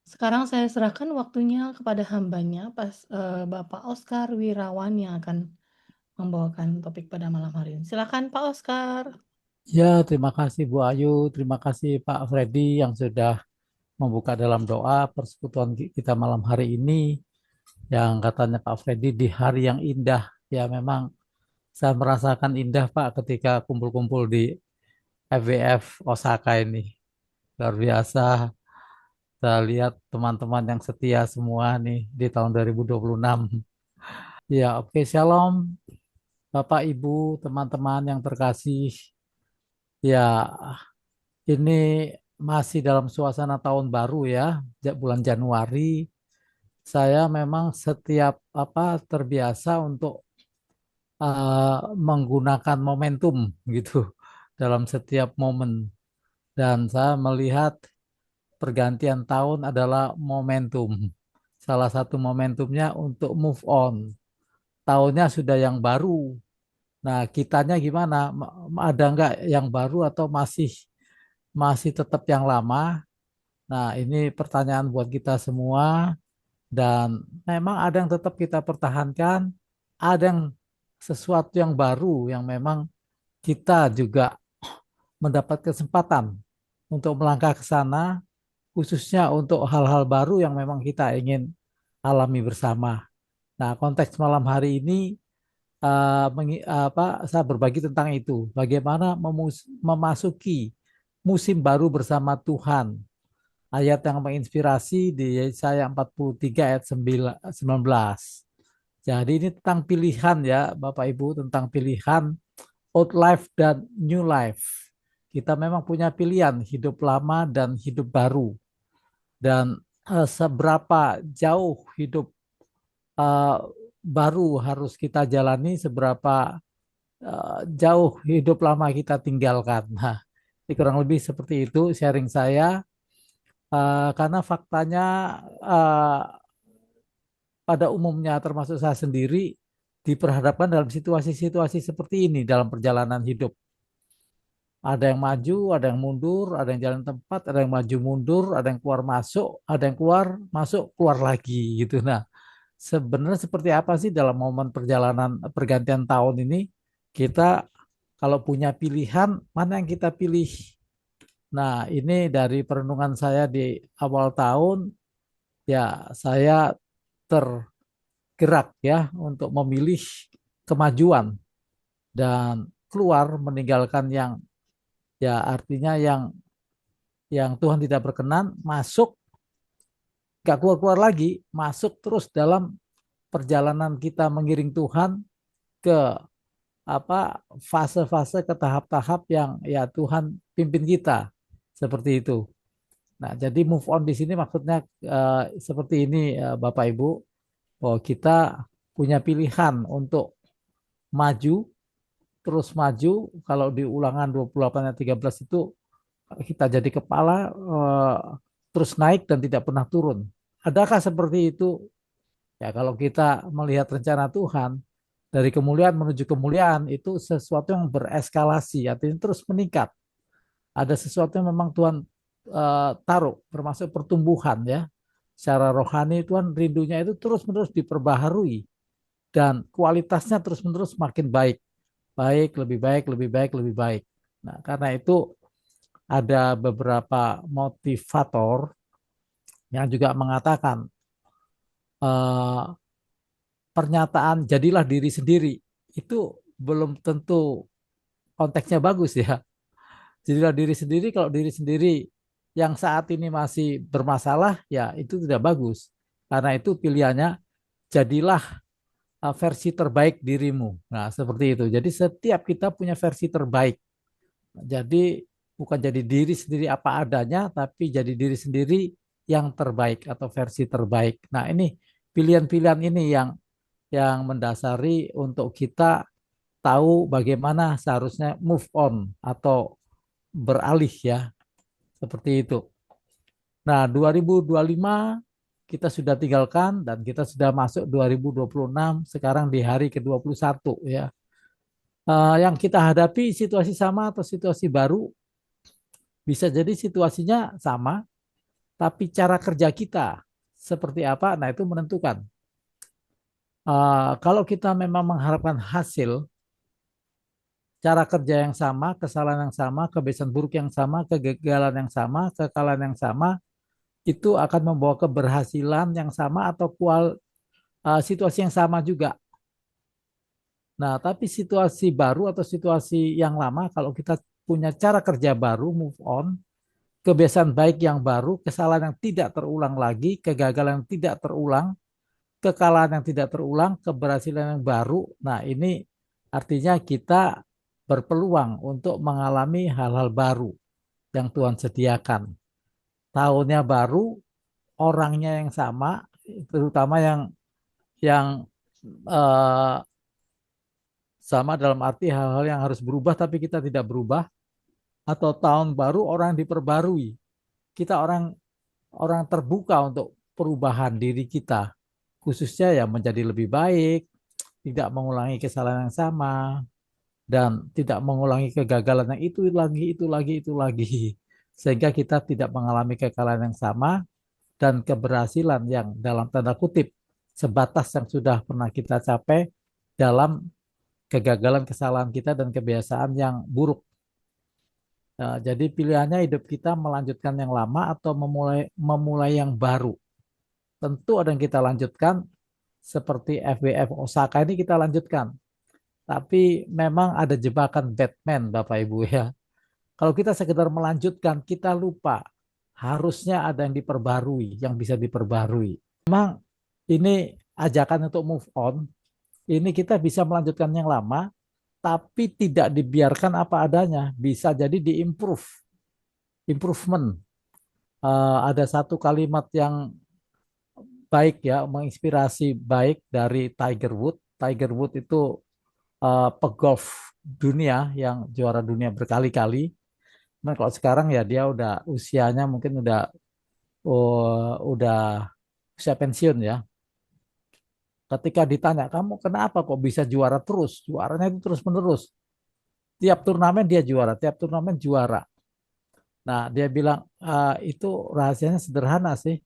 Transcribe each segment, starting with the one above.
Sekarang saya serahkan waktunya kepada hambanya Bapak Oskar Wirawan yang akan membawakan topik pada malam hari ini. Silakan Pak Oskar. Ya, terima kasih Bu Ayu, terima kasih Pak Freddy yang sudah membuka dalam doa persekutuan kita malam hari ini. Yang katanya Pak Freddy di hari yang indah. Ya, memang saya merasakan indah Pak ketika kumpul-kumpul di FWF Osaka ini. Luar biasa. Saya lihat teman-teman yang setia semua nih di tahun 2026. Ya, oke, Shalom Bapak Ibu, teman-teman yang terkasih. Ya, ini masih dalam suasana tahun baru ya, bulan Januari. Saya memang setiap terbiasa untuk menggunakan momentum gitu dalam setiap momen. Dan saya melihat pergantian tahun adalah momentum. Salah satu momentumnya untuk move on. Tahunnya sudah yang baru. Nah, kitanya gimana? Ada nggak yang baru atau masih masih tetap yang lama? Nah, ini pertanyaan buat kita semua dan memang ada yang tetap kita pertahankan, ada yang sesuatu yang baru yang memang kita juga mendapat kesempatan untuk melangkah ke sana, khususnya untuk hal-hal baru yang memang kita ingin alami bersama. Nah, konteks malam hari ini saya berbagi tentang itu, bagaimana memasuki musim baru bersama Tuhan. Ayat yang menginspirasi di Yesaya 43 ayat 19. Jadi ini tentang pilihan ya Bapak Ibu, tentang pilihan old life dan new life. Kita memang punya pilihan hidup lama dan hidup baru. Dan seberapa jauh hidup eh, baru harus kita jalani, seberapa jauh hidup lama kita tinggalkan. Nah, ini kurang lebih seperti itu sharing saya. Karena faktanya eh, pada umumnya termasuk saya sendiri diperhadapkan dalam situasi-situasi seperti ini dalam perjalanan hidup. Ada yang maju, ada yang mundur, ada yang jalan tempat, ada yang maju mundur, ada yang keluar masuk, ada yang keluar masuk keluar lagi gitu. Nah, sebenarnya seperti apa sih dalam momen perjalanan pergantian tahun ini kita kalau punya pilihan mana yang kita pilih? Nah, ini dari perenungan saya di awal tahun ya saya tergerak ya untuk memilih kemajuan dan keluar meninggalkan yang ya artinya yang Tuhan tidak berkenan, masuk gak keluar-keluar lagi, masuk terus dalam perjalanan kita mengiring Tuhan ke fase-fase ke tahap-tahap yang ya Tuhan pimpin kita seperti itu. Nah, jadi move on di sini maksudnya seperti ini Bapak Ibu, bahwa kita punya pilihan untuk maju, terus maju. Kalau di ulangan 28 ayat 13 itu kita jadi kepala terus naik dan tidak pernah turun. Adakah seperti itu? Ya, kalau kita melihat rencana Tuhan dari kemuliaan menuju kemuliaan itu sesuatu yang bereskalasi, artinya terus meningkat. Ada sesuatu yang memang Tuhan taruh, termasuk pertumbuhan ya. Secara rohani Tuhan rindunya itu terus-menerus diperbaharui dan kualitasnya terus-menerus makin baik, baik, lebih baik, lebih baik, lebih baik. Nah, karena itu ada beberapa motivator yang juga mengatakan eh, pernyataan jadilah diri sendiri itu belum tentu konteksnya bagus ya. Jadilah diri sendiri kalau diri sendiri yang saat ini masih bermasalah ya itu tidak bagus. Karena itu pilihannya jadilah versi terbaik dirimu. Nah, seperti itu. Jadi setiap kita punya versi terbaik. Jadi bukan jadi diri sendiri apa adanya, tapi jadi diri sendiri yang terbaik atau versi terbaik. Nah, ini pilihan-pilihan ini yang mendasari untuk kita tahu bagaimana seharusnya move on atau beralih ya, seperti itu. Nah, 2025 kita sudah tinggalkan dan kita sudah masuk 2026 sekarang di hari ke-21 ya. Yang kita hadapi situasi sama atau situasi baru, bisa jadi situasinya sama, Tapi cara kerja kita seperti apa, nah itu menentukan. Kalau kita memang mengharapkan hasil, cara kerja yang sama, kesalahan yang sama, kebiasaan buruk yang sama, kegagalan yang sama, kekalahan yang sama, itu akan membawa keberhasilan yang sama atau situasi yang sama juga. Nah, tapi situasi baru atau situasi yang lama, kalau kita punya cara kerja baru, move on, kebiasaan baik yang baru, kesalahan yang tidak terulang lagi, kegagalan yang tidak terulang, kekalahan yang tidak terulang, keberhasilan yang baru. Nah, ini artinya kita berpeluang untuk mengalami hal-hal baru yang Tuhan sediakan. Tahunnya baru, orangnya yang sama, terutama yang eh, sama dalam arti hal-hal yang harus berubah tapi kita tidak berubah, atau tahun baru orang diperbarui. Kita orang orang terbuka untuk perubahan diri kita, khususnya ya menjadi lebih baik, tidak mengulangi kesalahan yang sama, dan tidak mengulangi kegagalan yang itu lagi, itu lagi, itu lagi. Sehingga kita tidak mengalami kekalahan yang sama dan keberhasilan yang dalam tanda kutip sebatas yang sudah pernah kita capai dalam kegagalan kesalahan kita dan kebiasaan yang buruk. Nah, jadi pilihannya hidup kita melanjutkan yang lama atau memulai memulai yang baru. Tentu ada yang kita lanjutkan seperti FBF Osaka ini kita lanjutkan. Tapi memang ada jebakan Batman Bapak Ibu ya. Kalau kita sekedar melanjutkan, kita lupa harusnya ada yang diperbarui, yang bisa diperbarui. Memang ini ajakan untuk move on. Ini kita bisa melanjutkan yang lama, tapi tidak dibiarkan apa adanya. Bisa jadi diimprove, improvement. Ada satu kalimat yang baik ya, menginspirasi baik dari Tiger Woods. Tiger Woods itu pegolf dunia yang juara dunia berkali-kali. Nah, kalau sekarang ya dia udah usianya mungkin udah usia pensiun ya. Ketika ditanya, kamu kenapa kok bisa juara terus? Juaranya itu terus menerus. Tiap turnamen dia juara, tiap turnamen juara. Nah, dia bilang, itu rahasianya sederhana sih.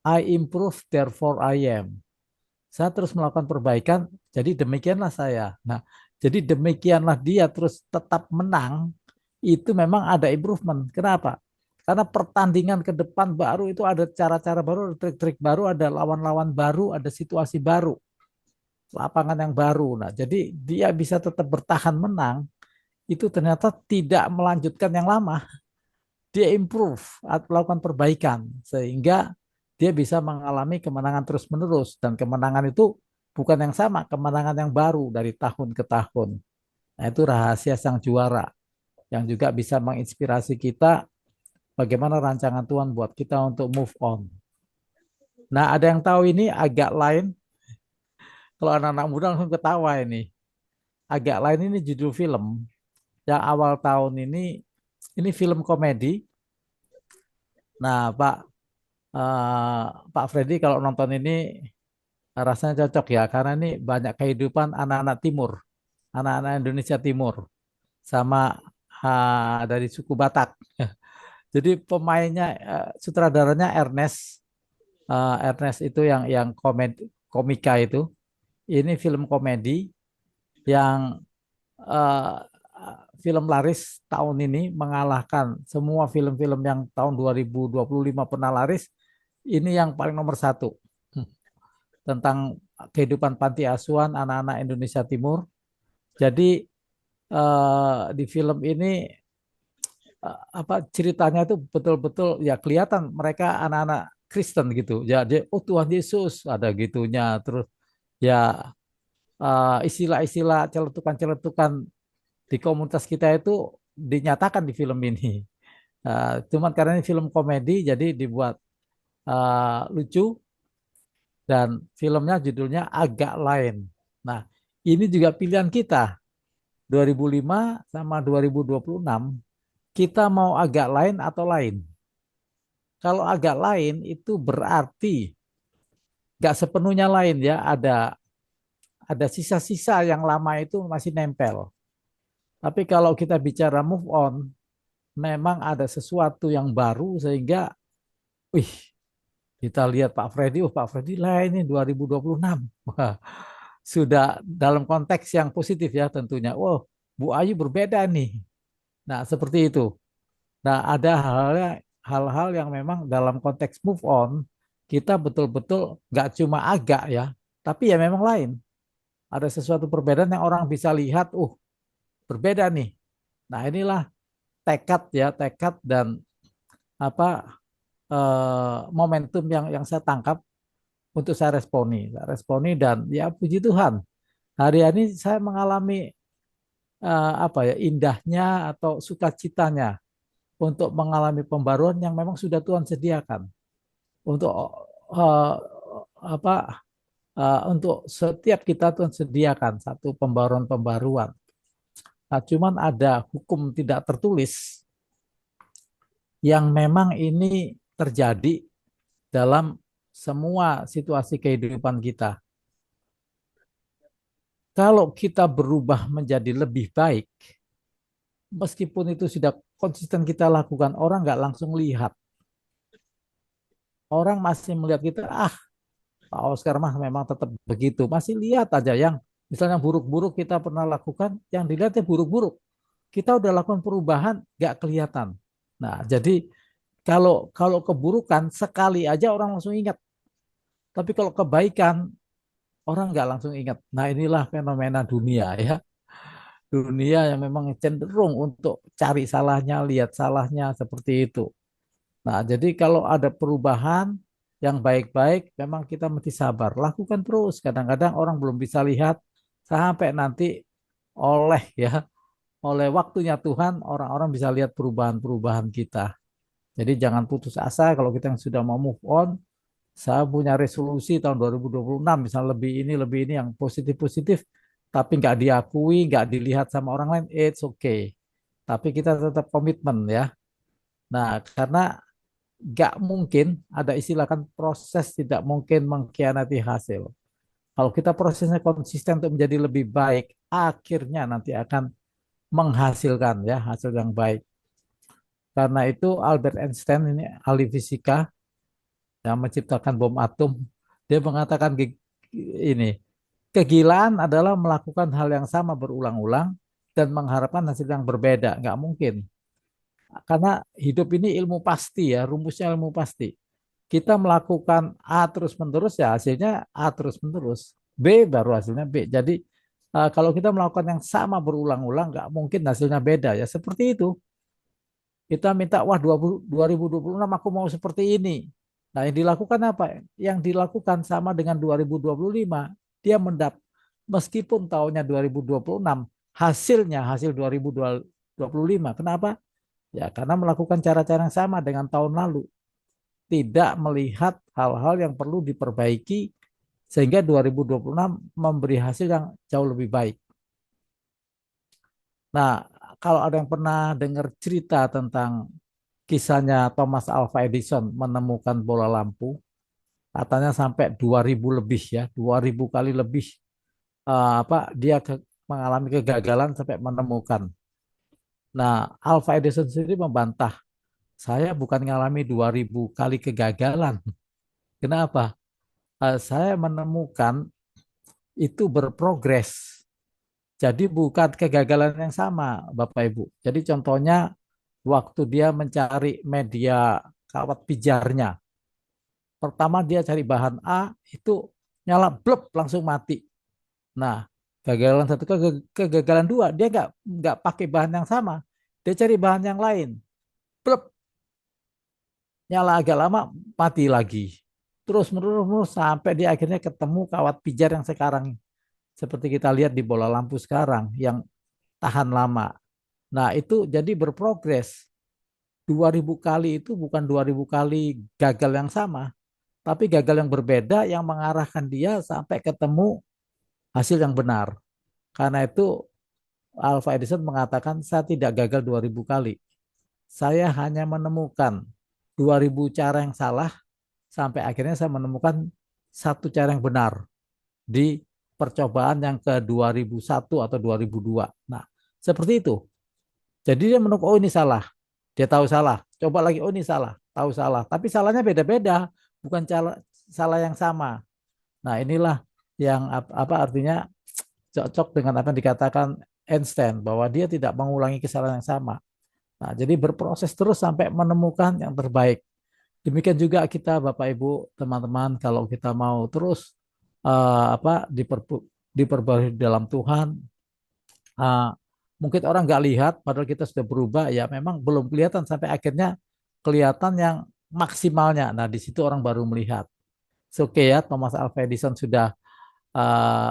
I improve, therefore I am. Saya terus melakukan perbaikan, jadi demikianlah saya. Nah, jadi demikianlah dia terus tetap menang, itu memang ada improvement. Kenapa? Karena pertandingan ke depan baru itu ada cara-cara baru, ada trik-trik baru, ada lawan-lawan baru, ada situasi baru, lapangan yang baru. Nah, jadi dia bisa tetap bertahan menang, itu ternyata tidak melanjutkan yang lama. Dia improve, atau melakukan perbaikan, sehingga dia bisa mengalami kemenangan terus-menerus. Dan kemenangan itu bukan yang sama, kemenangan yang baru dari tahun ke tahun. Nah, itu rahasia sang juara yang juga bisa menginspirasi kita bagaimana rancangan Tuhan buat kita untuk move on. Nah, ada yang tahu ini agak lain. Kalau anak-anak muda langsung ketawa ini. Agak lain ini judul film yang awal tahun ini film komedi. Nah, Pak Freddy kalau nonton ini rasanya cocok ya karena ini banyak kehidupan anak-anak timur, anak-anak Indonesia Timur sama dari suku Batak. Jadi pemainnya sutradaranya Ernest itu yang komika itu. Ini film komedi yang eh, film laris tahun ini mengalahkan semua film-film yang tahun 2025 pernah laris. Ini yang paling nomor satu tentang kehidupan panti asuhan anak-anak Indonesia Timur. Jadi di film ini apa ceritanya itu betul-betul ya kelihatan mereka anak-anak Kristen gitu. Ya, oh Tuhan Yesus ada gitunya. Terus ya istilah-istilah celetukan-celetukan di komunitas kita itu dinyatakan di film ini. Cuman karena ini film komedi jadi dibuat lucu dan filmnya judulnya agak lain. Nah, ini juga pilihan kita 2005 sama 2026 kita mau agak lain atau lain. Kalau agak lain itu berarti nggak sepenuhnya lain ya, ada sisa-sisa yang lama itu masih nempel. Tapi kalau kita bicara move on, memang ada sesuatu yang baru sehingga Wih, kita lihat Pak Freddy, Pak Freddy lah ini 2026. Wah, sudah dalam konteks yang positif ya tentunya. Oh, Bu Ayu berbeda nih. Nah, seperti itu. Nah, ada hal-hal yang memang dalam konteks move on, kita betul-betul nggak cuma agak ya, tapi ya memang lain. Ada sesuatu perbedaan yang orang bisa lihat, berbeda nih. Nah, inilah tekad ya, tekad dan apa momentum yang saya tangkap untuk saya responi. Saya responi dan ya puji Tuhan. Hari ini saya mengalami apa ya indahnya atau sukacitanya untuk mengalami pembaruan yang memang sudah Tuhan sediakan untuk uh, apa untuk setiap kita Tuhan sediakan satu pembaruan-pembaruan. Nah, cuman ada hukum tidak tertulis yang memang ini terjadi dalam semua situasi kehidupan kita. Kalau kita berubah menjadi lebih baik, meskipun itu sudah konsisten kita lakukan, orang nggak langsung lihat. Orang masih melihat kita, Pak Oscar mah memang tetap begitu. Masih lihat aja yang misalnya buruk-buruk kita pernah lakukan, yang dilihatnya buruk-buruk. Kita udah lakukan perubahan, nggak kelihatan. Nah, jadi kalau kalau keburukan sekali aja orang langsung ingat. Tapi kalau kebaikan orang nggak langsung ingat. Nah, inilah fenomena dunia ya. Dunia yang memang cenderung untuk cari salahnya, lihat salahnya seperti itu. Nah, jadi kalau ada perubahan yang baik-baik, memang kita mesti sabar. Lakukan terus. Kadang-kadang orang belum bisa lihat sampai nanti oleh ya, oleh waktunya Tuhan, orang-orang bisa lihat perubahan-perubahan kita. Jadi jangan putus asa kalau kita yang sudah mau move on. Saya punya resolusi tahun 2026, misalnya lebih ini yang positif-positif, tapi nggak diakui, nggak dilihat sama orang lain, it's okay. Tapi kita tetap komitmen ya. Nah, karena nggak mungkin ada istilah kan proses tidak mungkin mengkhianati hasil. Kalau kita prosesnya konsisten untuk menjadi lebih baik, akhirnya nanti akan menghasilkan ya hasil yang baik. Karena itu Albert Einstein ini ahli fisika yang menciptakan bom atom, dia mengatakan ini kegilaan adalah melakukan hal yang sama berulang-ulang dan mengharapkan hasil yang berbeda. Nggak mungkin. Karena hidup ini ilmu pasti ya, rumusnya ilmu pasti. Kita melakukan A terus-menerus ya hasilnya A terus-menerus. B baru hasilnya B. Jadi kalau kita melakukan yang sama berulang-ulang nggak mungkin hasilnya beda ya. Seperti itu. Kita minta wah 2026 aku mau seperti ini. Nah, yang dilakukan apa? Yang dilakukan sama dengan 2025. Dia meskipun tahunnya 2026, hasilnya hasil 2025. Kenapa? Ya, karena melakukan cara-cara yang sama dengan tahun lalu. Tidak melihat hal-hal yang perlu diperbaiki sehingga 2026 memberi hasil yang jauh lebih baik. Nah, kalau ada yang pernah dengar cerita tentang kisahnya Thomas Alva Edison menemukan bola lampu, katanya sampai 2000 lebih ya, 2000 kali lebih dia mengalami kegagalan sampai menemukan. Nah, Alva Edison sendiri membantah, saya bukan mengalami 2000 kali kegagalan. Kenapa? Saya menemukan itu berprogres. Jadi bukan kegagalan yang sama, Bapak Ibu. Jadi contohnya waktu dia mencari media kawat pijarnya. Pertama dia cari bahan A, itu nyala blep langsung mati. Nah, kegagalan satu kegagalan dua, dia nggak pakai bahan yang sama. Dia cari bahan yang lain. Blep, nyala agak lama, mati lagi. Terus menerus sampai dia akhirnya ketemu kawat pijar yang sekarang seperti kita lihat di bola lampu sekarang yang tahan lama. Nah, itu jadi berprogres. 2000 kali itu bukan 2000 kali gagal yang sama, tapi gagal yang berbeda yang mengarahkan dia sampai ketemu hasil yang benar. Karena itu Alva Edison mengatakan saya tidak gagal 2000 kali. Saya hanya menemukan 2000 cara yang salah sampai akhirnya saya menemukan satu cara yang benar di percobaan yang ke 2001 atau 2002. Nah, seperti itu. Jadi dia menemukan, oh ini salah. Dia tahu salah. Coba lagi, oh ini salah. tahu salah, tapi salahnya beda-beda, bukan salah yang sama. Nah, inilah yang apa artinya cocok dengan apa yang dikatakan Einstein bahwa dia tidak mengulangi kesalahan yang sama. Nah, jadi berproses terus sampai menemukan yang terbaik. Demikian juga kita Bapak Ibu, teman-teman, kalau kita mau terus diperbarui dalam Tuhan, uh, mungkin orang nggak lihat, padahal kita sudah berubah, ya memang belum kelihatan sampai akhirnya kelihatan yang maksimalnya. Nah, di situ orang baru melihat. Oke ya, Thomas Alva Edison sudah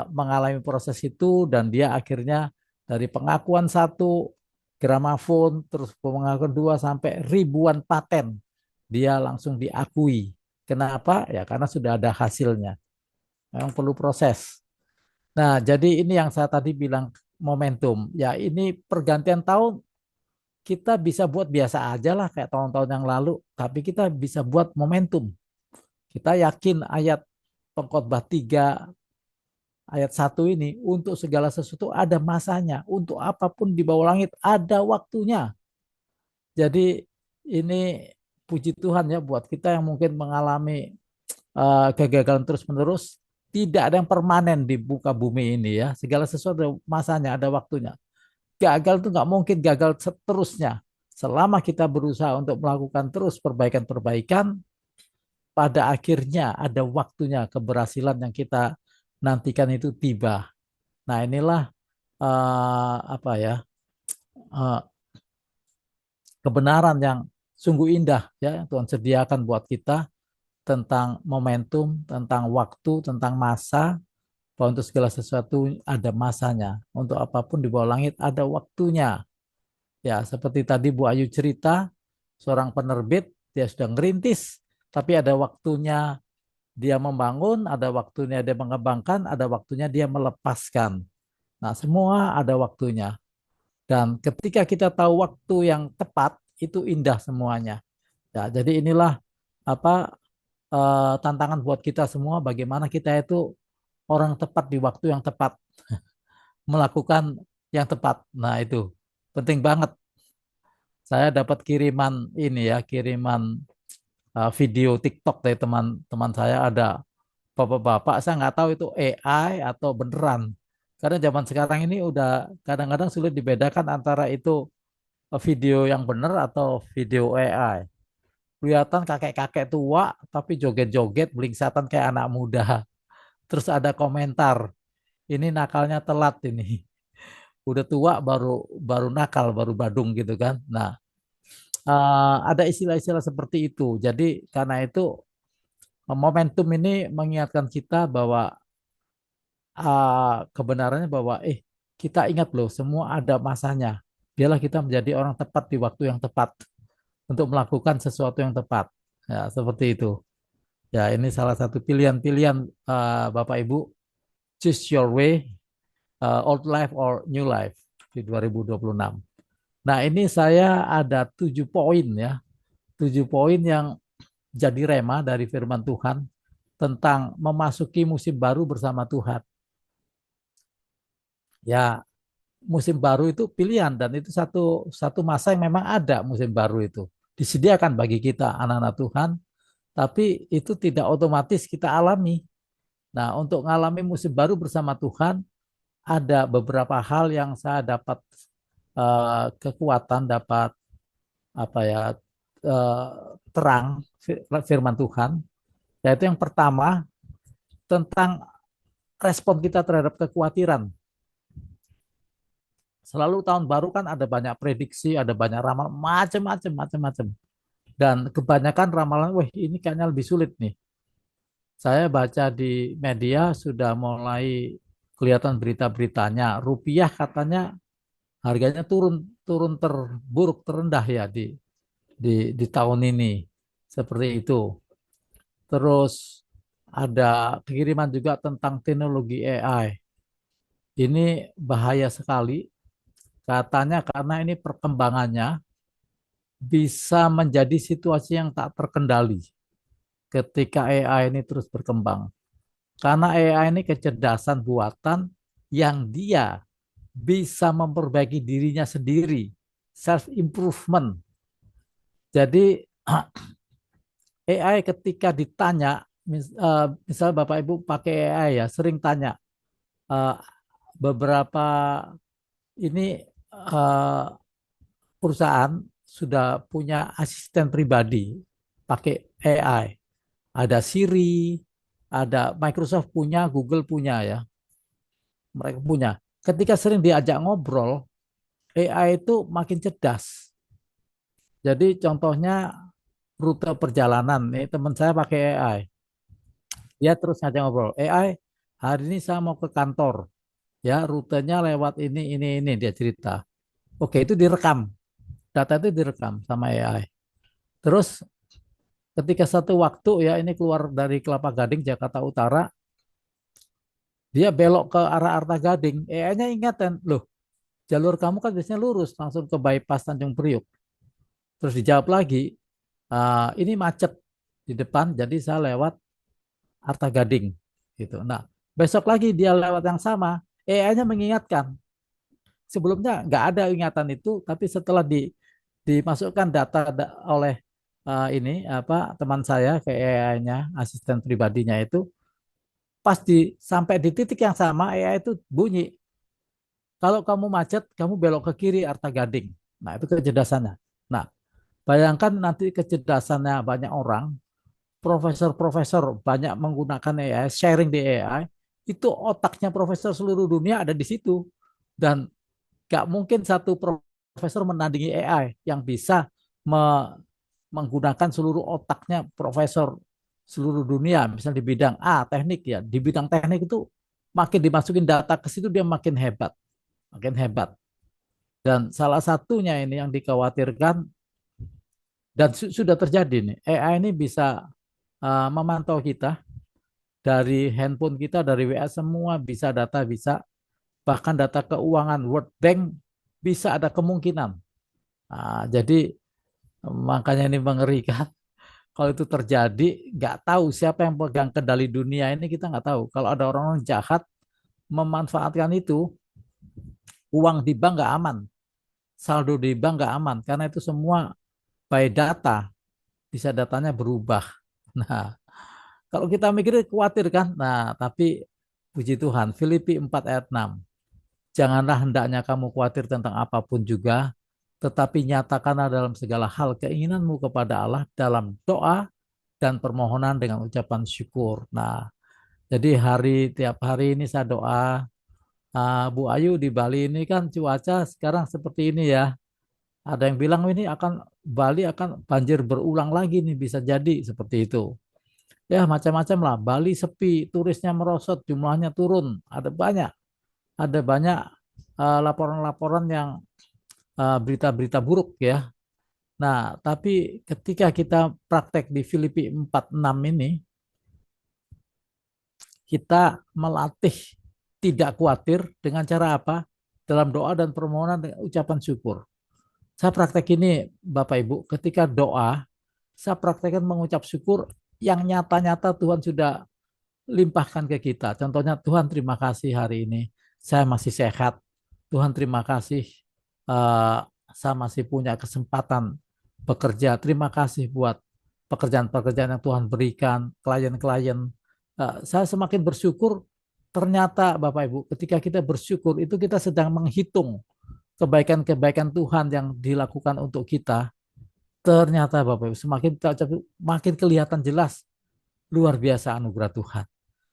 mengalami proses itu dan dia akhirnya dari pengakuan satu gramafon terus pengakuan dua sampai ribuan paten dia langsung diakui. Kenapa? Ya karena sudah ada hasilnya. Memang perlu proses. Nah, jadi ini yang saya tadi bilang momentum. Ya ini pergantian tahun kita bisa buat biasa aja lah kayak tahun-tahun yang lalu, tapi kita bisa buat momentum. Kita yakin ayat Pengkhotbah 3 ayat 1 ini, untuk segala sesuatu ada masanya, untuk apapun di bawah langit ada waktunya. Jadi ini puji Tuhan ya buat kita yang mungkin mengalami kegagalan terus-menerus, tidak ada yang permanen di muka bumi ini ya. Segala sesuatu ada masanya, ada waktunya. Gagal itu nggak mungkin gagal seterusnya. Selama kita berusaha untuk melakukan terus perbaikan-perbaikan, pada akhirnya ada waktunya keberhasilan yang kita nantikan itu tiba. Nah, inilah apa ya uh, kebenaran yang sungguh indah ya yang Tuhan sediakan buat kita tentang momentum, tentang waktu, tentang masa. Bahwa untuk segala sesuatu ada masanya. Untuk apapun di bawah langit ada waktunya. Ya, seperti tadi Bu Ayu cerita, seorang penerbit dia sudah ngerintis, tapi ada waktunya dia membangun, ada waktunya dia mengembangkan, ada waktunya dia melepaskan. Nah, semua ada waktunya. Dan ketika kita tahu waktu yang tepat, itu indah semuanya. Ya, jadi inilah apa tantangan buat kita semua, bagaimana kita itu orang tepat di waktu yang tepat, melakukan yang tepat. Nah, itu penting banget. Saya dapat kiriman ini ya, kiriman video TikTok dari teman-teman saya, ada bapak-bapak, saya nggak tahu itu AI atau beneran. Karena zaman sekarang ini udah kadang-kadang sulit dibedakan antara itu video yang benar atau video AI. Kelihatan kakek-kakek tua tapi joget-joget belingsatan kayak anak muda. Terus ada komentar, ini nakalnya telat ini. Udah tua baru baru nakal, baru badung gitu kan. Nah, ada istilah-istilah seperti itu. Jadi karena itu momentum ini mengingatkan kita bahwa kebenarannya bahwa kita ingat loh semua ada masanya. Biarlah kita menjadi orang tepat di waktu yang tepat untuk melakukan sesuatu yang tepat. Ya, seperti itu. Ya, ini salah satu pilihan-pilihan Bapak Ibu, choose your way, old life or new life di 2026. Nah, ini saya ada 7 poin ya, 7 poin yang jadi rema dari firman Tuhan tentang memasuki musim baru bersama Tuhan. Ya, musim baru itu pilihan dan itu satu satu masa yang memang ada musim baru itu disediakan bagi kita anak-anak Tuhan, tapi itu tidak otomatis kita alami. Nah, untuk mengalami musim baru bersama Tuhan ada beberapa hal yang saya dapat kekuatan, dapat apa ya eh, terang firman Tuhan, yaitu yang pertama tentang respon kita terhadap kekhawatiran. Selalu tahun baru kan ada banyak prediksi, ada banyak ramalan, macam-macam. Dan kebanyakan ramalan, wah ini kayaknya lebih sulit nih. Saya baca di media sudah mulai kelihatan berita-beritanya. Rupiah katanya harganya turun turun terburuk terendah ya di tahun ini. Seperti itu. Terus ada kiriman juga tentang teknologi AI. Ini bahaya sekali katanya karena ini perkembangannya bisa menjadi situasi yang tak terkendali ketika AI ini terus berkembang. Karena AI ini kecerdasan buatan yang dia bisa memperbaiki dirinya sendiri, self improvement. Jadi AI ketika ditanya, misal Bapak Ibu pakai AI ya, sering tanya eh, beberapa ini perusahaan sudah punya asisten pribadi pakai AI. Ada Siri, ada Microsoft punya, Google punya ya, mereka punya. Ketika sering diajak ngobrol, AI itu makin cerdas. Jadi contohnya rute perjalanan, nih teman saya pakai AI. Dia terus ngajak ngobrol, AI hari ini saya mau ke kantor, ya rutenya lewat ini dia cerita. Oke itu direkam, data itu direkam sama AI. Terus ketika satu waktu ya ini keluar dari Kelapa Gading Jakarta Utara, dia belok ke arah Arta Gading, AI-nya ingatan, loh jalur kamu kan biasanya lurus langsung ke bypass Tanjung Priuk. Terus dijawab lagi, ini macet di depan, jadi saya lewat Arta Gading gitu. Nah, besok lagi dia lewat yang sama, AI-nya mengingatkan. Sebelumnya nggak ada ingatan itu, tapi setelah dimasukkan data oleh ini apa teman saya ke AI-nya, asisten pribadinya itu, pas sampai di titik yang sama, AI itu bunyi. Kalau kamu macet, kamu belok ke kiri Arta Gading. Nah, itu kecerdasannya. Nah, bayangkan nanti kecerdasannya banyak orang, profesor-profesor banyak menggunakan AI, sharing di AI, itu otaknya profesor seluruh dunia ada di situ. Dan gak mungkin satu profesor menandingi AI yang bisa menggunakan seluruh otaknya profesor seluruh dunia. Misalnya di bidang A, teknik ya, di bidang teknik itu makin dimasukin data ke situ dia makin hebat, makin hebat. Dan salah satunya ini yang dikhawatirkan dan sudah terjadi nih, AI ini bisa memantau kita dari handphone kita, dari WA semua bisa data, bisa bahkan data keuangan World Bank bisa ada kemungkinan. Jadi makanya ini mengerikan. Kalau itu terjadi, nggak tahu siapa yang pegang kendali dunia ini kita nggak tahu. Kalau ada orang-orang jahat memanfaatkan itu, uang di bank nggak aman, saldo di bank nggak aman, karena itu semua by data, bisa datanya berubah. Nah, kalau kita mikir khawatir kan, nah tapi puji Tuhan, Filipi 4 ayat 6. Janganlah hendaknya kamu khawatir tentang apapun juga, tetapi nyatakanlah dalam segala hal keinginanmu kepada Allah dalam doa dan permohonan dengan ucapan syukur. Nah, jadi tiap hari ini saya doa, Bu Ayu di Bali ini kan cuaca sekarang seperti ini ya. Ada yang bilang ini akan Bali akan banjir berulang lagi nih bisa jadi seperti itu. Ya macam-macam lah. Bali sepi, turisnya merosot, jumlahnya turun. Ada banyak laporan-laporan yang berita-berita buruk ya. Nah, tapi ketika kita praktek di Filipi 4:6 ini, kita melatih tidak khawatir dengan cara apa? Dalam doa dan permohonan dengan ucapan syukur. Saya praktek ini Bapak Ibu, ketika doa, saya praktekkan mengucap syukur yang nyata-nyata Tuhan sudah limpahkan ke kita. Contohnya, Tuhan terima kasih hari ini saya masih sehat. Tuhan terima kasih uh, saya masih punya kesempatan bekerja. Terima kasih buat pekerjaan-pekerjaan yang Tuhan berikan, klien-klien. Saya semakin bersyukur, ternyata Bapak Ibu, ketika kita bersyukur itu kita sedang menghitung kebaikan-kebaikan Tuhan yang dilakukan untuk kita. Ternyata Bapak Ibu, makin kelihatan jelas luar biasa anugerah Tuhan.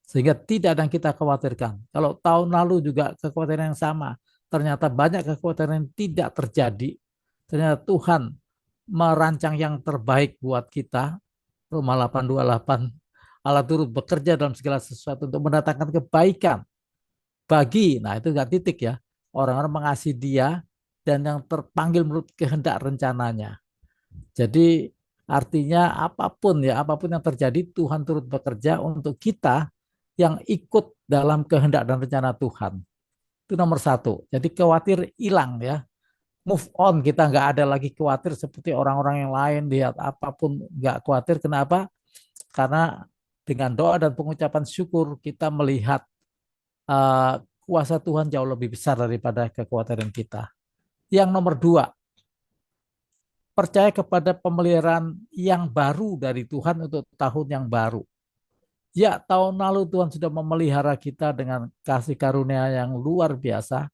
Sehingga tidak ada yang kita khawatirkan. Kalau tahun lalu juga kekhawatiran yang sama, ternyata banyak kekhawatiran yang tidak terjadi. Ternyata Tuhan merancang yang terbaik buat kita. Roma 8:28. Allah turut bekerja dalam segala sesuatu untuk mendatangkan kebaikan bagi, nah itu nggak titik ya, orang-orang mengasihi dia dan yang terpanggil menurut kehendak rencananya. Jadi artinya apapun yang terjadi Tuhan turut bekerja untuk kita yang ikut dalam kehendak dan rencana Tuhan. Itu nomor satu. Jadi khawatir hilang ya. Move on, kita nggak ada lagi khawatir seperti orang-orang yang lain lihat apapun nggak khawatir. Kenapa? Karena dengan doa dan pengucapan syukur kita melihat kuasa Tuhan jauh lebih besar daripada kekhawatiran kita. Yang nomor dua, percaya kepada pemeliharaan yang baru dari Tuhan untuk tahun yang baru. Ya, tahun lalu Tuhan sudah memelihara kita dengan kasih karunia yang luar biasa,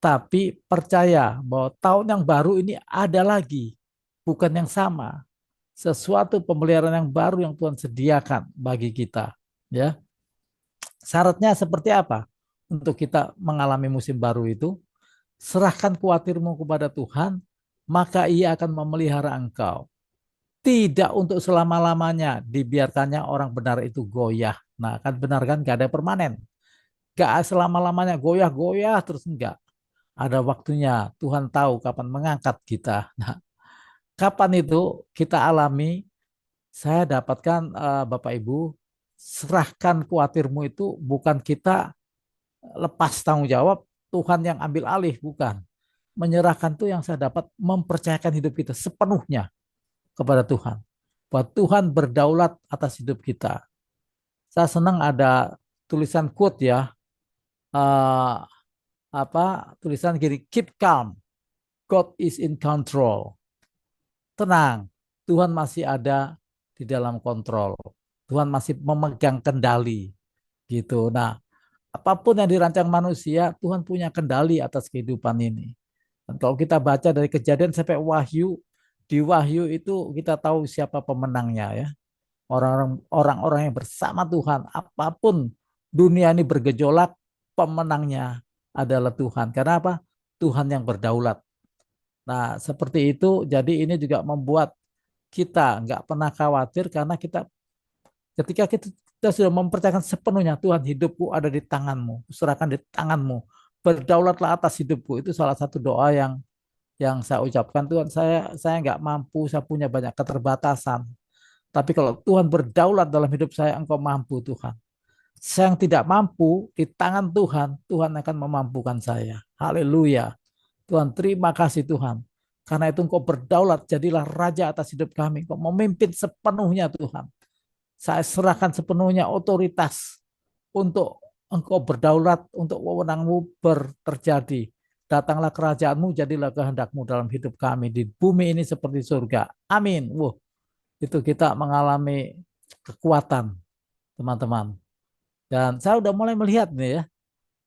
tapi percaya bahwa tahun yang baru ini ada lagi, bukan yang sama. Sesuatu pemeliharaan yang baru yang Tuhan sediakan bagi kita. Ya, syaratnya seperti apa untuk kita mengalami musim baru itu? Serahkan khawatirmu kepada Tuhan, maka Ia akan memelihara engkau. Tidak untuk selama-lamanya dibiarkannya orang benar itu goyah. Nah, kan benar kan gak ada permanen. Gak selama-lamanya goyah-goyah terus enggak. Ada waktunya Tuhan tahu kapan mengangkat kita. Nah, kapan itu kita alami? Saya dapatkan Bapak Ibu, serahkan khawatirmu itu bukan kita lepas tanggung jawab, Tuhan yang ambil alih, bukan. Menyerahkan itu yang saya dapat mempercayakan hidup kita sepenuhnya kepada Tuhan. Bahwa Tuhan berdaulat atas hidup kita. Saya senang ada tulisan quote ya, eh, tulisan gini, keep calm, God is in control. Tenang, Tuhan masih ada di dalam kontrol. Tuhan masih memegang kendali gitu. Nah, apapun yang dirancang manusia, Tuhan punya kendali atas kehidupan ini. Dan kalau kita baca dari Kejadian sampai Wahyu, di Wahyu itu kita tahu siapa pemenangnya ya. Orang-orang yang bersama Tuhan, apapun dunia ini bergejolak, pemenangnya adalah Tuhan. Karena apa? Tuhan yang berdaulat. Nah, seperti itu. Jadi ini juga membuat kita nggak pernah khawatir karena ketika kita sudah mempercayakan sepenuhnya Tuhan, hidupku ada di tanganmu, serahkan di tanganmu, berdaulatlah atas hidupku. Itu salah satu doa yang saya ucapkan. Tuhan, saya nggak mampu, saya punya banyak keterbatasan. Tapi kalau Tuhan berdaulat dalam hidup saya, Engkau mampu Tuhan. Saya yang tidak mampu, di tangan Tuhan, Tuhan akan memampukan saya. Haleluya. Tuhan, terima kasih Tuhan. Karena itu Engkau berdaulat, jadilah raja atas hidup kami. Engkau memimpin sepenuhnya Tuhan. Saya serahkan sepenuhnya otoritas untuk Engkau berdaulat, untuk wewenangmu terjadi. Datanglah kerajaanmu, jadilah kehendakmu dalam hidup kami. Di bumi ini seperti surga. Amin. Wah, itu kita mengalami kekuatan, teman-teman. Dan saya udah mulai melihat nih ya,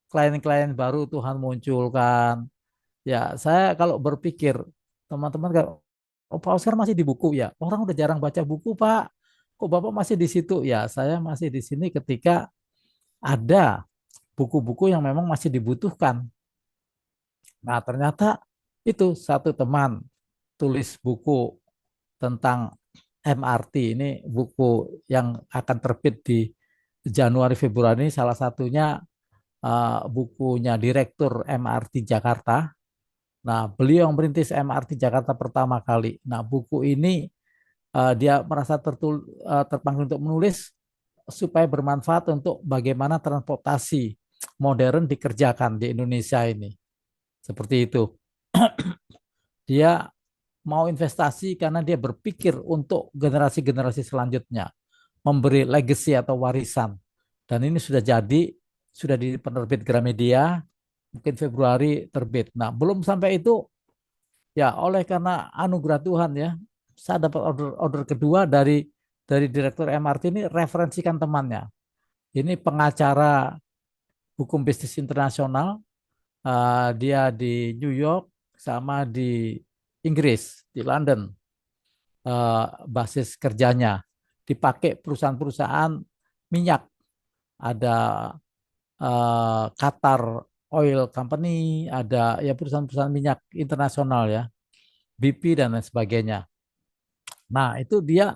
klien-klien baru Tuhan munculkan. Ya, saya kalau berpikir, teman-teman, oh, Pak Oscar masih di buku ya. Orang udah jarang baca buku, Pak. Kok Bapak masih di situ? Ya, saya masih di sini ketika ada buku-buku yang memang masih dibutuhkan. Nah, ternyata itu satu teman tulis buku tentang MRT. Ini buku yang akan terbit di Januari Februari. Salah satunya bukunya Direktur MRT Jakarta. Nah, beliau yang merintis MRT Jakarta pertama kali. Nah, buku ini dia merasa terpanggil untuk menulis supaya bermanfaat untuk bagaimana transportasi modern dikerjakan di Indonesia ini. Seperti itu. Dia mau investasi karena dia berpikir untuk generasi-generasi selanjutnya, memberi legacy atau warisan. Dan ini sudah jadi, sudah di penerbit Gramedia, mungkin Februari terbit. Nah, belum sampai itu, ya oleh karena anugerah Tuhan ya, saya dapat order kedua dari direktur MRT ini, referensikan temannya. Ini pengacara hukum bisnis internasional, dia di New York sama di Inggris, di London, basis kerjanya. Dipakai perusahaan-perusahaan minyak, ada Qatar Oil Company, ada ya perusahaan-perusahaan minyak internasional ya, BP dan lain sebagainya. Nah, itu dia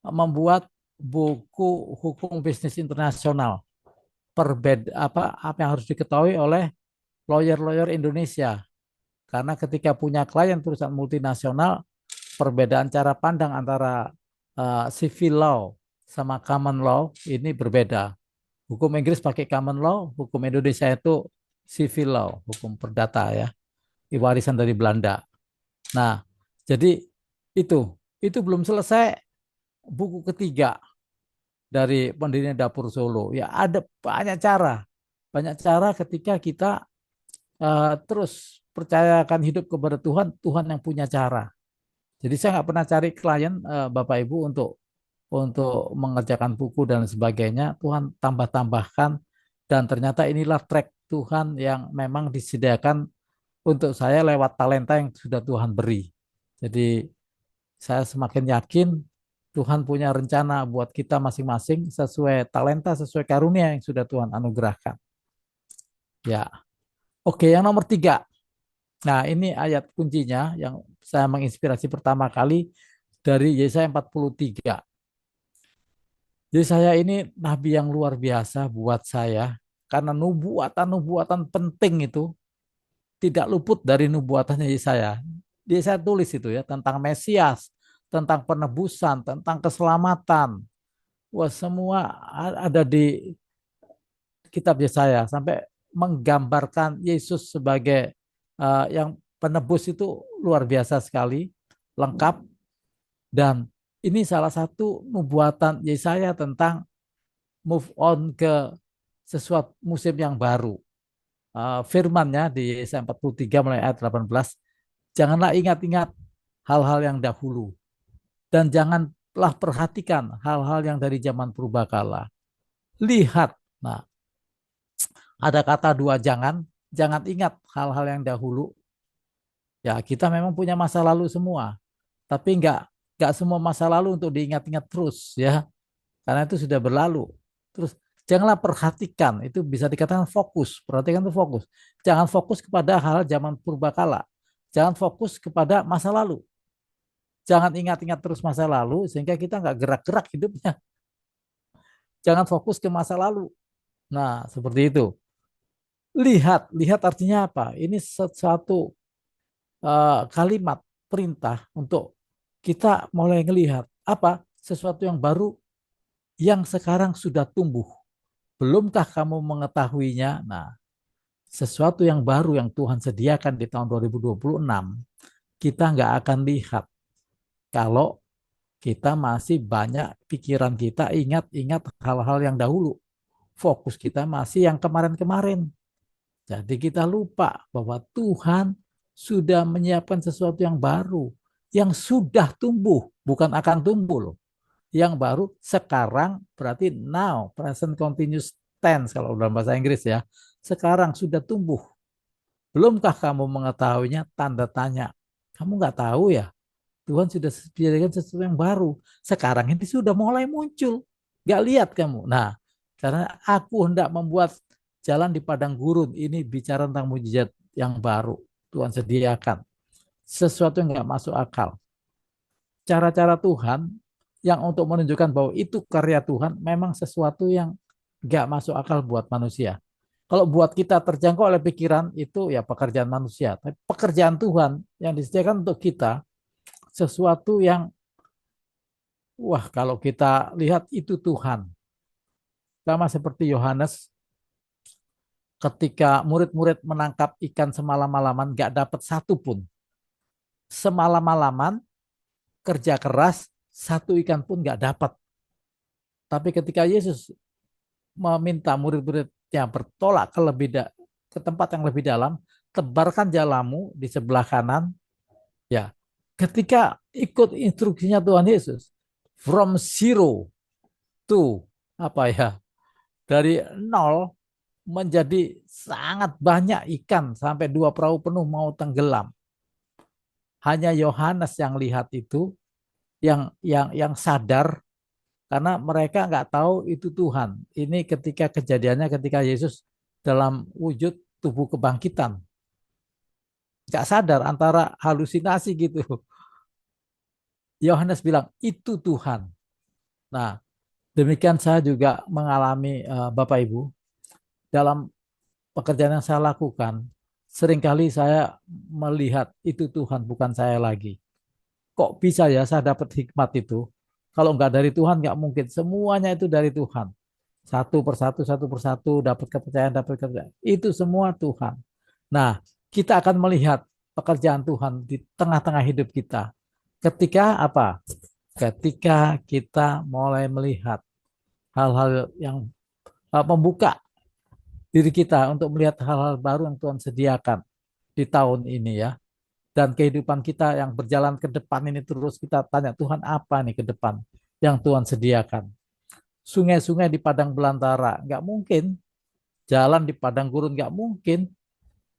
membuat buku hukum bisnis internasional. Apa yang harus diketahui oleh lawyer-lawyer Indonesia. Karena ketika punya klien perusahaan multinasional, perbedaan cara pandang antara civil law sama common law ini berbeda. Hukum Inggris pakai common law, hukum Indonesia itu civil law, hukum perdata ya, warisan dari Belanda. Nah, jadi itu itu belum selesai buku ketiga dari pendirinya Dapur Solo. Ya ada banyak cara ketika kita terus percayakan hidup kepada Tuhan, Tuhan yang punya cara. Jadi saya nggak pernah cari klien Bapak Ibu untuk mengerjakan buku dan sebagainya. Tuhan tambah-tambahkan dan ternyata inilah track Tuhan yang memang disediakan untuk saya lewat talenta yang sudah Tuhan beri. Jadi saya semakin yakin Tuhan punya rencana buat kita masing-masing sesuai talenta, sesuai karunia yang sudah Tuhan anugerahkan. Ya, oke, yang nomor 3. Nah, ini ayat kuncinya yang saya menginspirasi pertama kali dari Yesaya 43. Jadi saya ini nabi yang luar biasa buat saya karena nubuatan-nubuatan penting itu tidak luput dari nubuatannya Yesaya. Yesaya tulis itu ya tentang Mesias, tentang penebusan, tentang keselamatan. Wah, semua ada di kitab Yesaya sampai menggambarkan Yesus sebagai yang penebus itu luar biasa sekali, lengkap. Dan ini salah satu nubuatan Yesaya tentang move on ke sesuatu musim yang baru. Firman-Nya di Yesaya 43 mulai ayat 18, janganlah ingat-ingat hal-hal yang dahulu dan janganlah perhatikan hal-hal yang dari zaman purbakala. Lihat, nah ada kata dua jangan ingat hal-hal yang dahulu. Ya kita memang punya masa lalu semua, tapi nggak semua masa lalu untuk diingat-ingat terus ya, karena itu sudah berlalu. Terus janganlah perhatikan, itu bisa dikatakan fokus. Perhatikan itu fokus. Jangan fokus kepada hal zaman purbakala. Jangan fokus kepada masa lalu. Jangan ingat-ingat terus masa lalu sehingga kita nggak gerak-gerak hidupnya. Jangan fokus ke masa lalu. Nah, seperti itu. Lihat artinya apa? Ini sesuatu kalimat perintah untuk kita mulai melihat apa sesuatu yang baru yang sekarang sudah tumbuh. Belumkah kamu mengetahuinya? Nah, sesuatu yang baru yang Tuhan sediakan di tahun 2026, kita nggak akan lihat kalau kita masih banyak pikiran kita ingat-ingat hal-hal yang dahulu. Fokus kita masih yang kemarin-kemarin. Jadi kita lupa bahwa Tuhan sudah menyiapkan sesuatu yang baru, yang sudah tumbuh, bukan akan tumbuh loh. Yang baru sekarang berarti now, present continuous tense kalau dalam bahasa Inggris ya. Sekarang sudah tumbuh. Belumkah kamu mengetahuinya? Tanda tanya. Kamu nggak tahu ya? Tuhan sudah sediakan sesuatu yang baru. Sekarang ini sudah mulai muncul. Nggak lihat kamu. Nah, karena aku hendak membuat jalan di padang gurun. Ini bicara tentang mujizat yang baru. Tuhan sediakan. Sesuatu yang nggak masuk akal. Cara-cara Tuhan yang untuk menunjukkan bahwa itu karya Tuhan memang sesuatu yang nggak masuk akal buat manusia. Kalau buat kita terjangkau oleh pikiran itu ya pekerjaan manusia. Tapi pekerjaan Tuhan yang disediakan untuk kita sesuatu yang wah kalau kita lihat itu Tuhan. Sama seperti Yohanes ketika murid-murid menangkap ikan semalam-malaman nggak dapat satu pun. Semalam-malaman kerja keras satu ikan pun nggak dapat. Tapi ketika Yesus meminta murid-muridnya bertolak ke tempat yang lebih dalam, tebarkan jalamu di sebelah kanan. Ya, ketika ikut instruksinya Tuhan Yesus, from zero to apa ya, dari nol menjadi sangat banyak ikan sampai 2 perahu penuh mau tenggelam. Hanya Yohanes yang lihat itu, yang sadar karena mereka nggak tahu itu Tuhan. Ini ketika kejadiannya ketika Yesus dalam wujud tubuh kebangkitan. Nggak sadar antara halusinasi gitu. Yohanes bilang, itu Tuhan. Nah, demikian saya juga mengalami Bapak Ibu. Dalam pekerjaan yang saya lakukan, seringkali saya melihat itu Tuhan, bukan saya lagi. Kok bisa ya saya dapat hikmat itu? Kalau nggak dari Tuhan, nggak mungkin. Semuanya itu dari Tuhan. Satu persatu, dapat kepercayaan. Itu semua Tuhan. Nah, kita akan melihat pekerjaan Tuhan di tengah-tengah hidup kita. Ketika apa? Ketika kita mulai melihat hal-hal yang membuka diri kita untuk melihat hal-hal baru yang Tuhan sediakan di tahun ini ya. dan kehidupan kita yang berjalan ke depan ini terus kita tanya Tuhan apa nih ke depan yang Tuhan sediakan. Sungai-sungai di padang belantara, nggak mungkin. Jalan di padang gurun, nggak mungkin.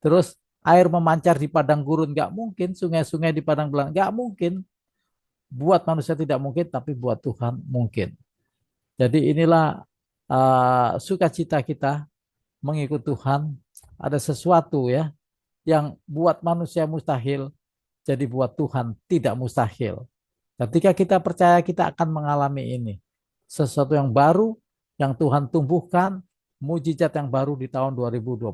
Terus air memancar di padang gurun, nggak mungkin. Sungai-sungai di padang belantara, nggak mungkin. Buat manusia tidak mungkin, tapi buat Tuhan mungkin. Jadi inilah sukacita kita mengikut Tuhan. Ada sesuatu ya yang buat manusia mustahil, jadi buat Tuhan tidak mustahil. Ketika kita percaya kita akan mengalami ini. Sesuatu yang baru yang Tuhan tumbuhkan, mujizat yang baru di tahun 2026.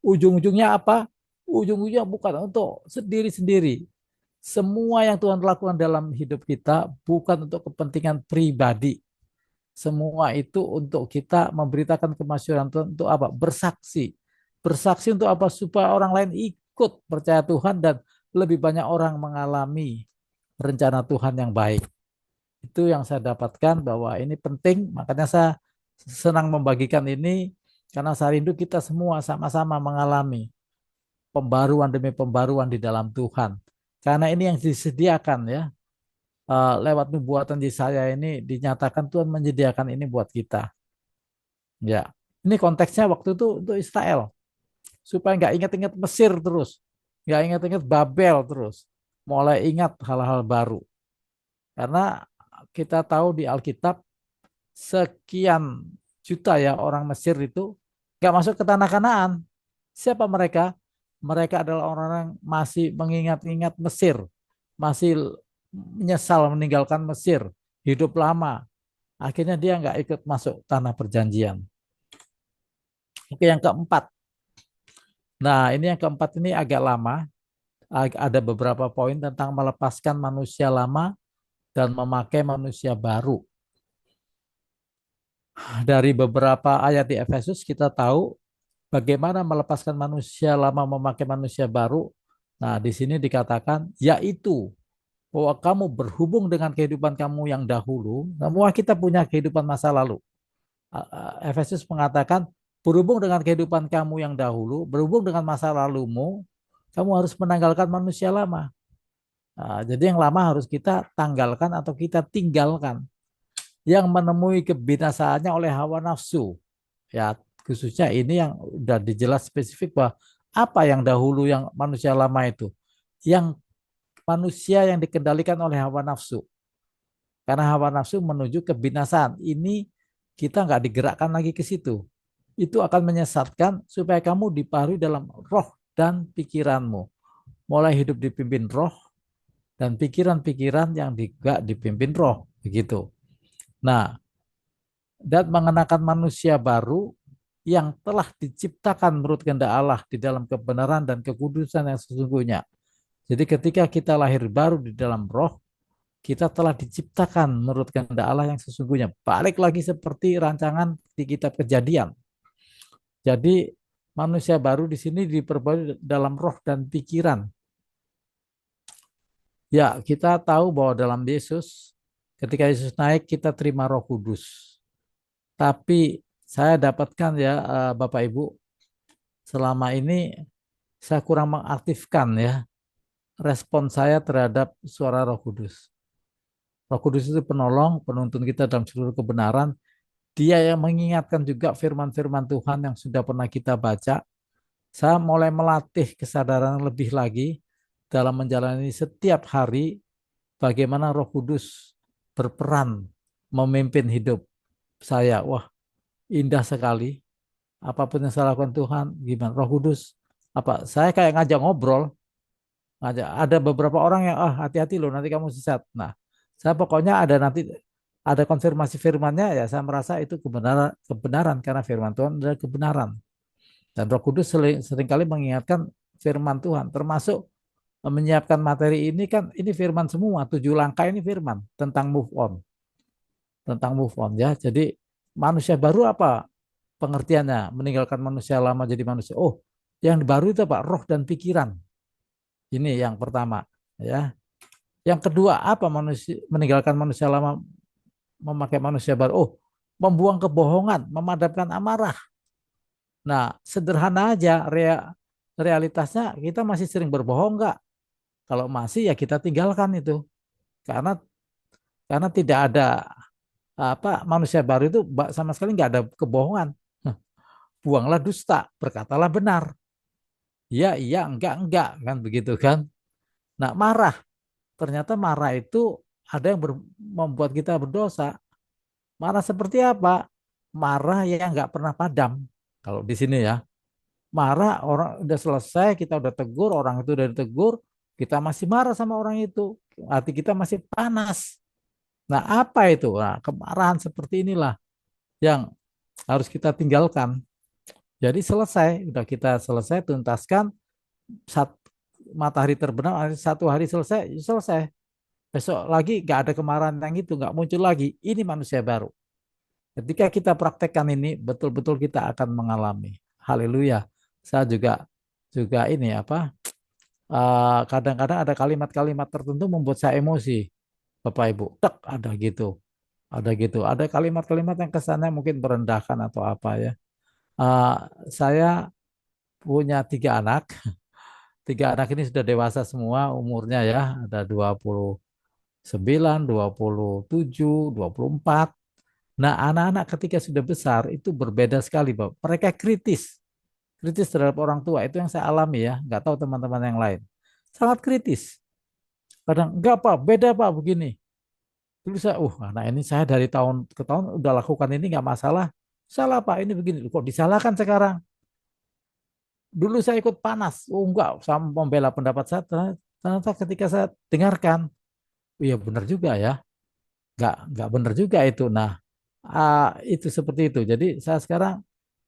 Ujung-ujungnya apa? Ujung-ujungnya bukan untuk sendiri-sendiri. Semua yang Tuhan lakukan dalam hidup kita bukan untuk kepentingan pribadi. Semua itu untuk kita memberitakan kemasyhuran Tuhan untuk apa? Bersaksi. Bersaksi untuk apa? Supaya orang lain ikut percaya Tuhan dan lebih banyak orang mengalami rencana Tuhan yang baik. Itu yang saya dapatkan bahwa ini penting, makanya saya senang membagikan ini karena saya rindu kita semua sama-sama mengalami pembaruan demi pembaruan di dalam Tuhan. Karena ini yang disediakan ya, lewat nubuatan di saya ini dinyatakan Tuhan menyediakan ini buat kita. Ya, ini konteksnya waktu itu untuk Israel supaya nggak ingat-ingat Mesir terus, nggak ingat-ingat Babel terus, mulai ingat hal-hal baru. Karena kita tahu di Alkitab sekian juta ya orang Mesir itu nggak masuk ke tanah Kanaan. Siapa mereka? Mereka adalah orang-orang masih mengingat-ingat Mesir, masih menyesal meninggalkan Mesir, hidup lama. Akhirnya dia nggak ikut masuk tanah perjanjian. Oke, yang keempat. Nah, ini yang keempat ini agak lama. Ada beberapa poin tentang melepaskan manusia lama dan memakai manusia baru. Dari beberapa ayat di Efesus kita tahu bagaimana melepaskan manusia lama memakai manusia baru. Nah, di sini dikatakan yaitu bahwa kamu berhubung dengan kehidupan kamu yang dahulu. Semua kita punya kehidupan masa lalu. Efesus mengatakan berhubung dengan kehidupan kamu yang dahulu, berhubung dengan masa lalumu, kamu harus menanggalkan manusia lama. Nah, jadi yang lama harus kita tanggalkan atau kita tinggalkan. Yang menemui kebinasaannya oleh hawa nafsu. Ya, khususnya ini yang udah dijelas spesifik bahwa apa yang dahulu yang manusia lama itu. Yang manusia yang dikendalikan oleh hawa nafsu. Karena hawa nafsu menuju kebinasaan. Ini kita nggak digerakkan lagi ke situ. Itu akan menyesatkan supaya kamu dipengaruhi dalam roh dan pikiranmu. Mulai hidup dipimpin roh dan pikiran-pikiran yang juga dipimpin roh. Begitu. Nah, dan mengenakan manusia baru yang telah diciptakan menurut kehendak Allah di dalam kebenaran dan kekudusan yang sesungguhnya. Jadi ketika kita lahir baru di dalam roh, kita telah diciptakan menurut kehendak Allah yang sesungguhnya. Balik lagi seperti rancangan di kitab Kejadian. Jadi manusia baru di sini diperbarui dalam roh dan pikiran. Ya, kita tahu bahwa dalam Yesus, ketika Yesus naik, kita terima Roh Kudus. Tapi saya dapatkan ya Bapak Ibu, selama ini saya kurang mengaktifkan ya respon saya terhadap suara Roh Kudus. Roh Kudus itu penolong, penuntun kita dalam seluruh kebenaran. Dia yang mengingatkan juga firman-firman Tuhan yang sudah pernah kita baca. Saya mulai melatih kesadaran lebih lagi dalam menjalani setiap hari bagaimana Roh Kudus berperan memimpin hidup saya. Wah, indah sekali. Apapun yang saya lakukan Tuhan, gimana Roh Kudus? Apa saya kayak ngajak ngobrol, ngajak ada beberapa orang yang hati-hati loh nanti kamu sesat. Nah, saya pokoknya ada nanti ada konfirmasi firmannya ya saya merasa itu kebenaran karena firman Tuhan adalah kebenaran. Dan Roh Kudus seringkali mengingatkan firman Tuhan termasuk menyiapkan materi ini kan ini firman semua 7 langkah ini firman tentang move on ya. Jadi manusia baru apa pengertiannya meninggalkan manusia lama jadi manusia. Oh, yang baru itu apa? Roh dan pikiran. Ini yang pertama, ya. Yang kedua apa manusia meninggalkan manusia lama memakai manusia baru? Oh, membuang kebohongan, memadamkan amarah. Nah, sederhana aja realitasnya kita masih sering berbohong nggak? Kalau masih ya kita tinggalkan itu. Karena tidak ada manusia baru itu sama sekali nggak ada kebohongan. Buanglah dusta, berkatalah benar. Iya, iya, enggak, kan begitu kan. Nah, marah. Ternyata marah itu ada yang membuat kita berdosa. Marah seperti apa? Marah yang nggak pernah padam. Kalau di sini ya, marah orang udah selesai, kita udah tegur, orang itu udah ditegur, kita masih marah sama orang itu. Hati kita masih panas. Nah, apa itu? Nah, kemarahan seperti inilah yang harus kita tinggalkan. Jadi selesai, udah kita selesai tuntaskan, saat matahari terbenam, satu hari selesai, selesai. Besok lagi nggak ada kemarahan yang itu, nggak muncul lagi. Ini manusia baru. Ketika kita praktekkan ini, betul-betul kita akan mengalami. Haleluya. Saya juga juga ini kadang-kadang ada kalimat-kalimat tertentu membuat saya emosi, Bapak Ibu. Tek, ada gitu, ada gitu. Ada kalimat-kalimat yang kesannya mungkin merendahkan atau apa ya. Eh, saya punya tiga anak. Tiga anak ini sudah dewasa semua umurnya ya. Ada 29, 27, 24. Nah, anak-anak ketika sudah besar itu berbeda sekali, Bapak. Mereka kritis. Kritis terhadap orang tua. Itu yang saya alami ya. Nggak tahu teman-teman yang lain. Sangat kritis. Kadang, enggak Pak, beda Pak begini. Dulu saya, anak ini saya dari tahun ke tahun udah lakukan ini nggak masalah. Salah Pak, ini begini. Kok disalahkan sekarang? Dulu saya ikut panas. Oh enggak, sama membela pendapat saya. Ternyata ketika saya dengarkan, iya benar juga ya. Nggak benar juga itu. Nah, itu seperti itu. Jadi saya sekarang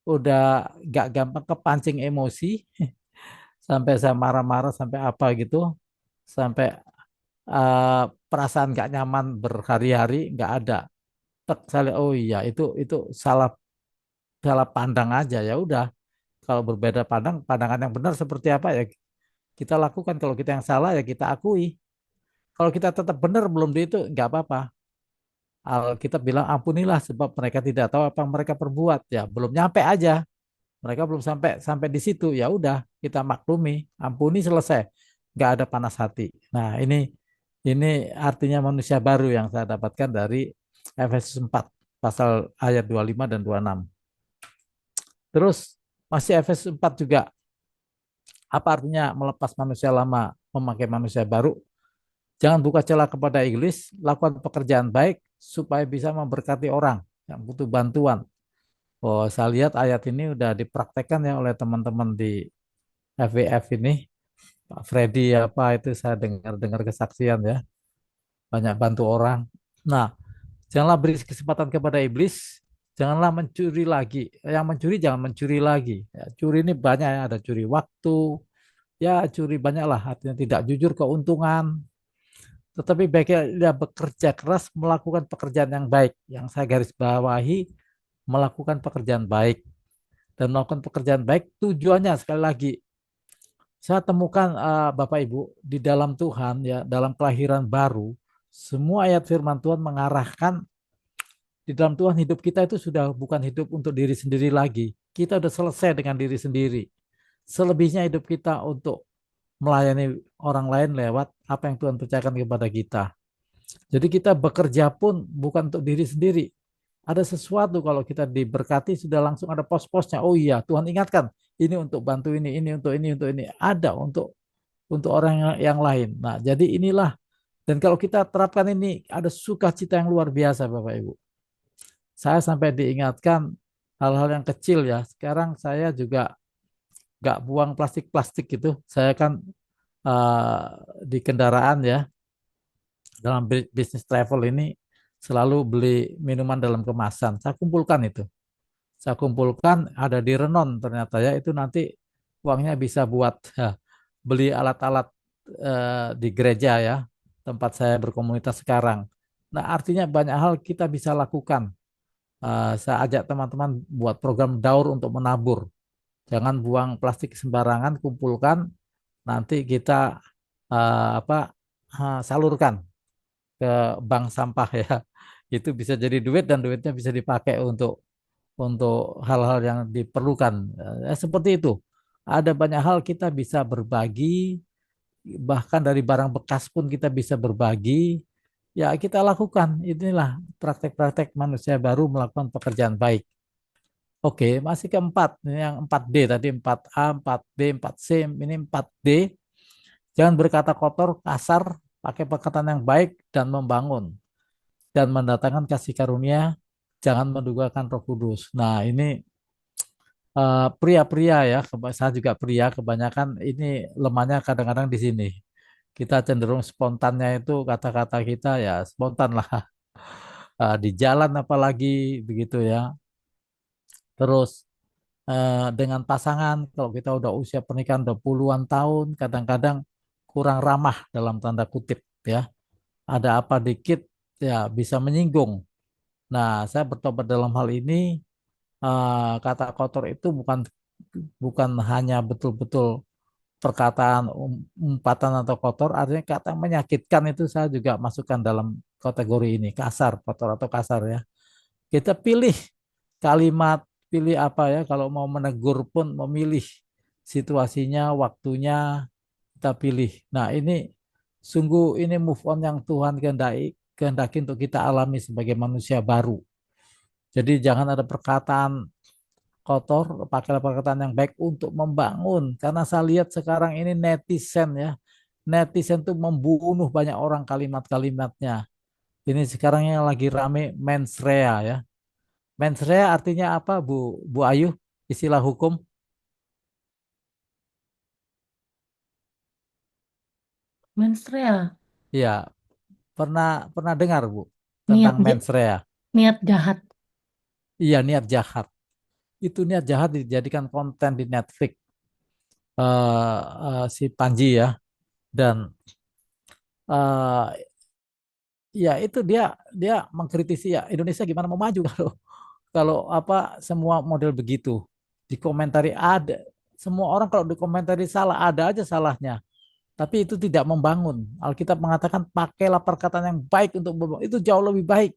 udah nggak gampang kepancing emosi sampai saya marah-marah sampai apa gitu, sampai perasaan nggak nyaman berhari-hari nggak ada. Tek, saya lihat, oh iya itu salah salah pandang aja ya udah. Kalau berbeda pandangan yang benar seperti apa ya kita lakukan. Kalau kita yang salah ya kita akui. Kalau kita tetap benar belum di itu nggak apa-apa. Kita bilang ampunilah sebab mereka tidak tahu apa yang mereka perbuat ya belum nyampe aja. Mereka belum sampai sampai di situ, ya udah kita maklumi, ampuni, selesai, nggak ada panas hati. Nah, ini artinya manusia baru yang saya dapatkan dari Efesus 4 pasal ayat 25 dan 26. Terus masih Efesus 4 juga, apa artinya melepas manusia lama memakai manusia baru? Jangan buka celah kepada iblis, lakukan pekerjaan baik supaya bisa memberkati orang yang butuh bantuan. Oh, saya lihat ayat ini udah dipraktekkan ya oleh teman-teman di FWF ini. Pak Freddy apa itu saya dengar-dengar kesaksian ya, banyak bantu orang. Nah, janganlah beri kesempatan kepada iblis, janganlah mencuri lagi. Yang mencuri jangan mencuri lagi. Ya, curi ini banyak ya, ada curi waktu, ya curi banyak lah, artinya tidak jujur keuntungan. Tetapi baiknya bekerja keras melakukan pekerjaan yang baik. Yang saya garis bawahi, melakukan pekerjaan baik. Dan melakukan pekerjaan baik tujuannya sekali lagi saya temukan Bapak Ibu di dalam Tuhan ya dalam kelahiran baru semua ayat firman Tuhan mengarahkan di dalam Tuhan hidup kita itu sudah bukan hidup untuk diri sendiri lagi. Kita sudah selesai dengan diri sendiri. Selebihnya hidup kita untuk melayani orang lain lewat apa yang Tuhan percayakan kepada kita. Jadi kita bekerja pun bukan untuk diri sendiri. Ada sesuatu kalau kita diberkati sudah langsung ada pos-posnya. Oh iya, Tuhan ingatkan ini untuk bantu ini untuk ini, untuk ini. Ada untuk orang yang lain. Nah, jadi inilah dan kalau kita terapkan ini ada sukacita yang luar biasa Bapak Ibu. Saya sampai diingatkan hal-hal yang kecil ya. Sekarang saya juga nggak buang plastik-plastik gitu. Saya kan di kendaraan ya dalam bisnis travel ini selalu beli minuman dalam kemasan. Saya kumpulkan itu. Saya kumpulkan ada di Renon ternyata ya itu nanti uangnya bisa buat ya, beli alat-alat di gereja ya tempat saya berkomunitas sekarang. Nah artinya banyak hal kita bisa lakukan. Saya ajak teman-teman buat program daur untuk menabur. Jangan buang plastik sembarangan, kumpulkan nanti kita salurkan ke bank sampah ya. Itu bisa jadi duit dan duitnya bisa dipakai untuk hal-hal yang diperlukan. Seperti itu. Ada banyak hal kita bisa berbagi bahkan dari barang bekas pun kita bisa berbagi. Ya, kita lakukan. Inilah praktek-praktek manusia baru melakukan pekerjaan baik. Oke, masih keempat. Ini yang 4D tadi, 4A, 4B, 4C, ini 4D. Jangan berkata kotor, kasar, pakai perkataan yang baik dan membangun dan mendatangkan kasih karunia, jangan mendugakan Roh Kudus. Nah, ini pria-pria ya, saya juga pria, kebanyakan ini lemahnya kadang-kadang di sini. Kita cenderung spontannya itu kata-kata kita ya spontan lah. Di jalan apalagi begitu ya. Terus dengan pasangan, kalau kita udah usia pernikahan udah puluhan tahun, kadang-kadang kurang ramah dalam tanda kutip ya. Ada apa dikit ya bisa menyinggung. Nah, saya bertobat dalam hal ini. Kata kotor itu bukan bukan hanya betul-betul perkataan umpatan atau kotor, artinya kata yang menyakitkan itu saya juga masukkan dalam kategori ini, kasar, kotor atau kasar ya. Kita pilih kalimat, pilih apa ya, kalau mau menegur pun memilih situasinya, waktunya, kita pilih. Nah, ini sungguh ini move on yang Tuhan kehendaki untuk kita alami sebagai manusia baru. Jadi jangan ada perkataan kotor, pakailah perkataan yang baik untuk membangun. Karena saya lihat sekarang ini netizen ya, netizen tuh membunuh banyak orang kalimat-kalimatnya. Ini sekarang yang lagi rame mensrea ya. Mensrea artinya apa, Bu Ayu? Istilah hukum? Menstrual, Ya, pernah pernah dengar Bu niat tentang mensrea? niat jahat. Iya, niat jahat. Itu niat jahat dijadikan konten di Netflix si Panji ya. Dan eh, ya itu dia dia mengkritisi ya Indonesia gimana mau maju kalau kalau apa semua model begitu dikomentari ada semua orang kalau dikomentari salah ada aja salahnya tapi itu tidak membangun. Alkitab mengatakan pakailah perkataan yang baik untuk itu jauh lebih baik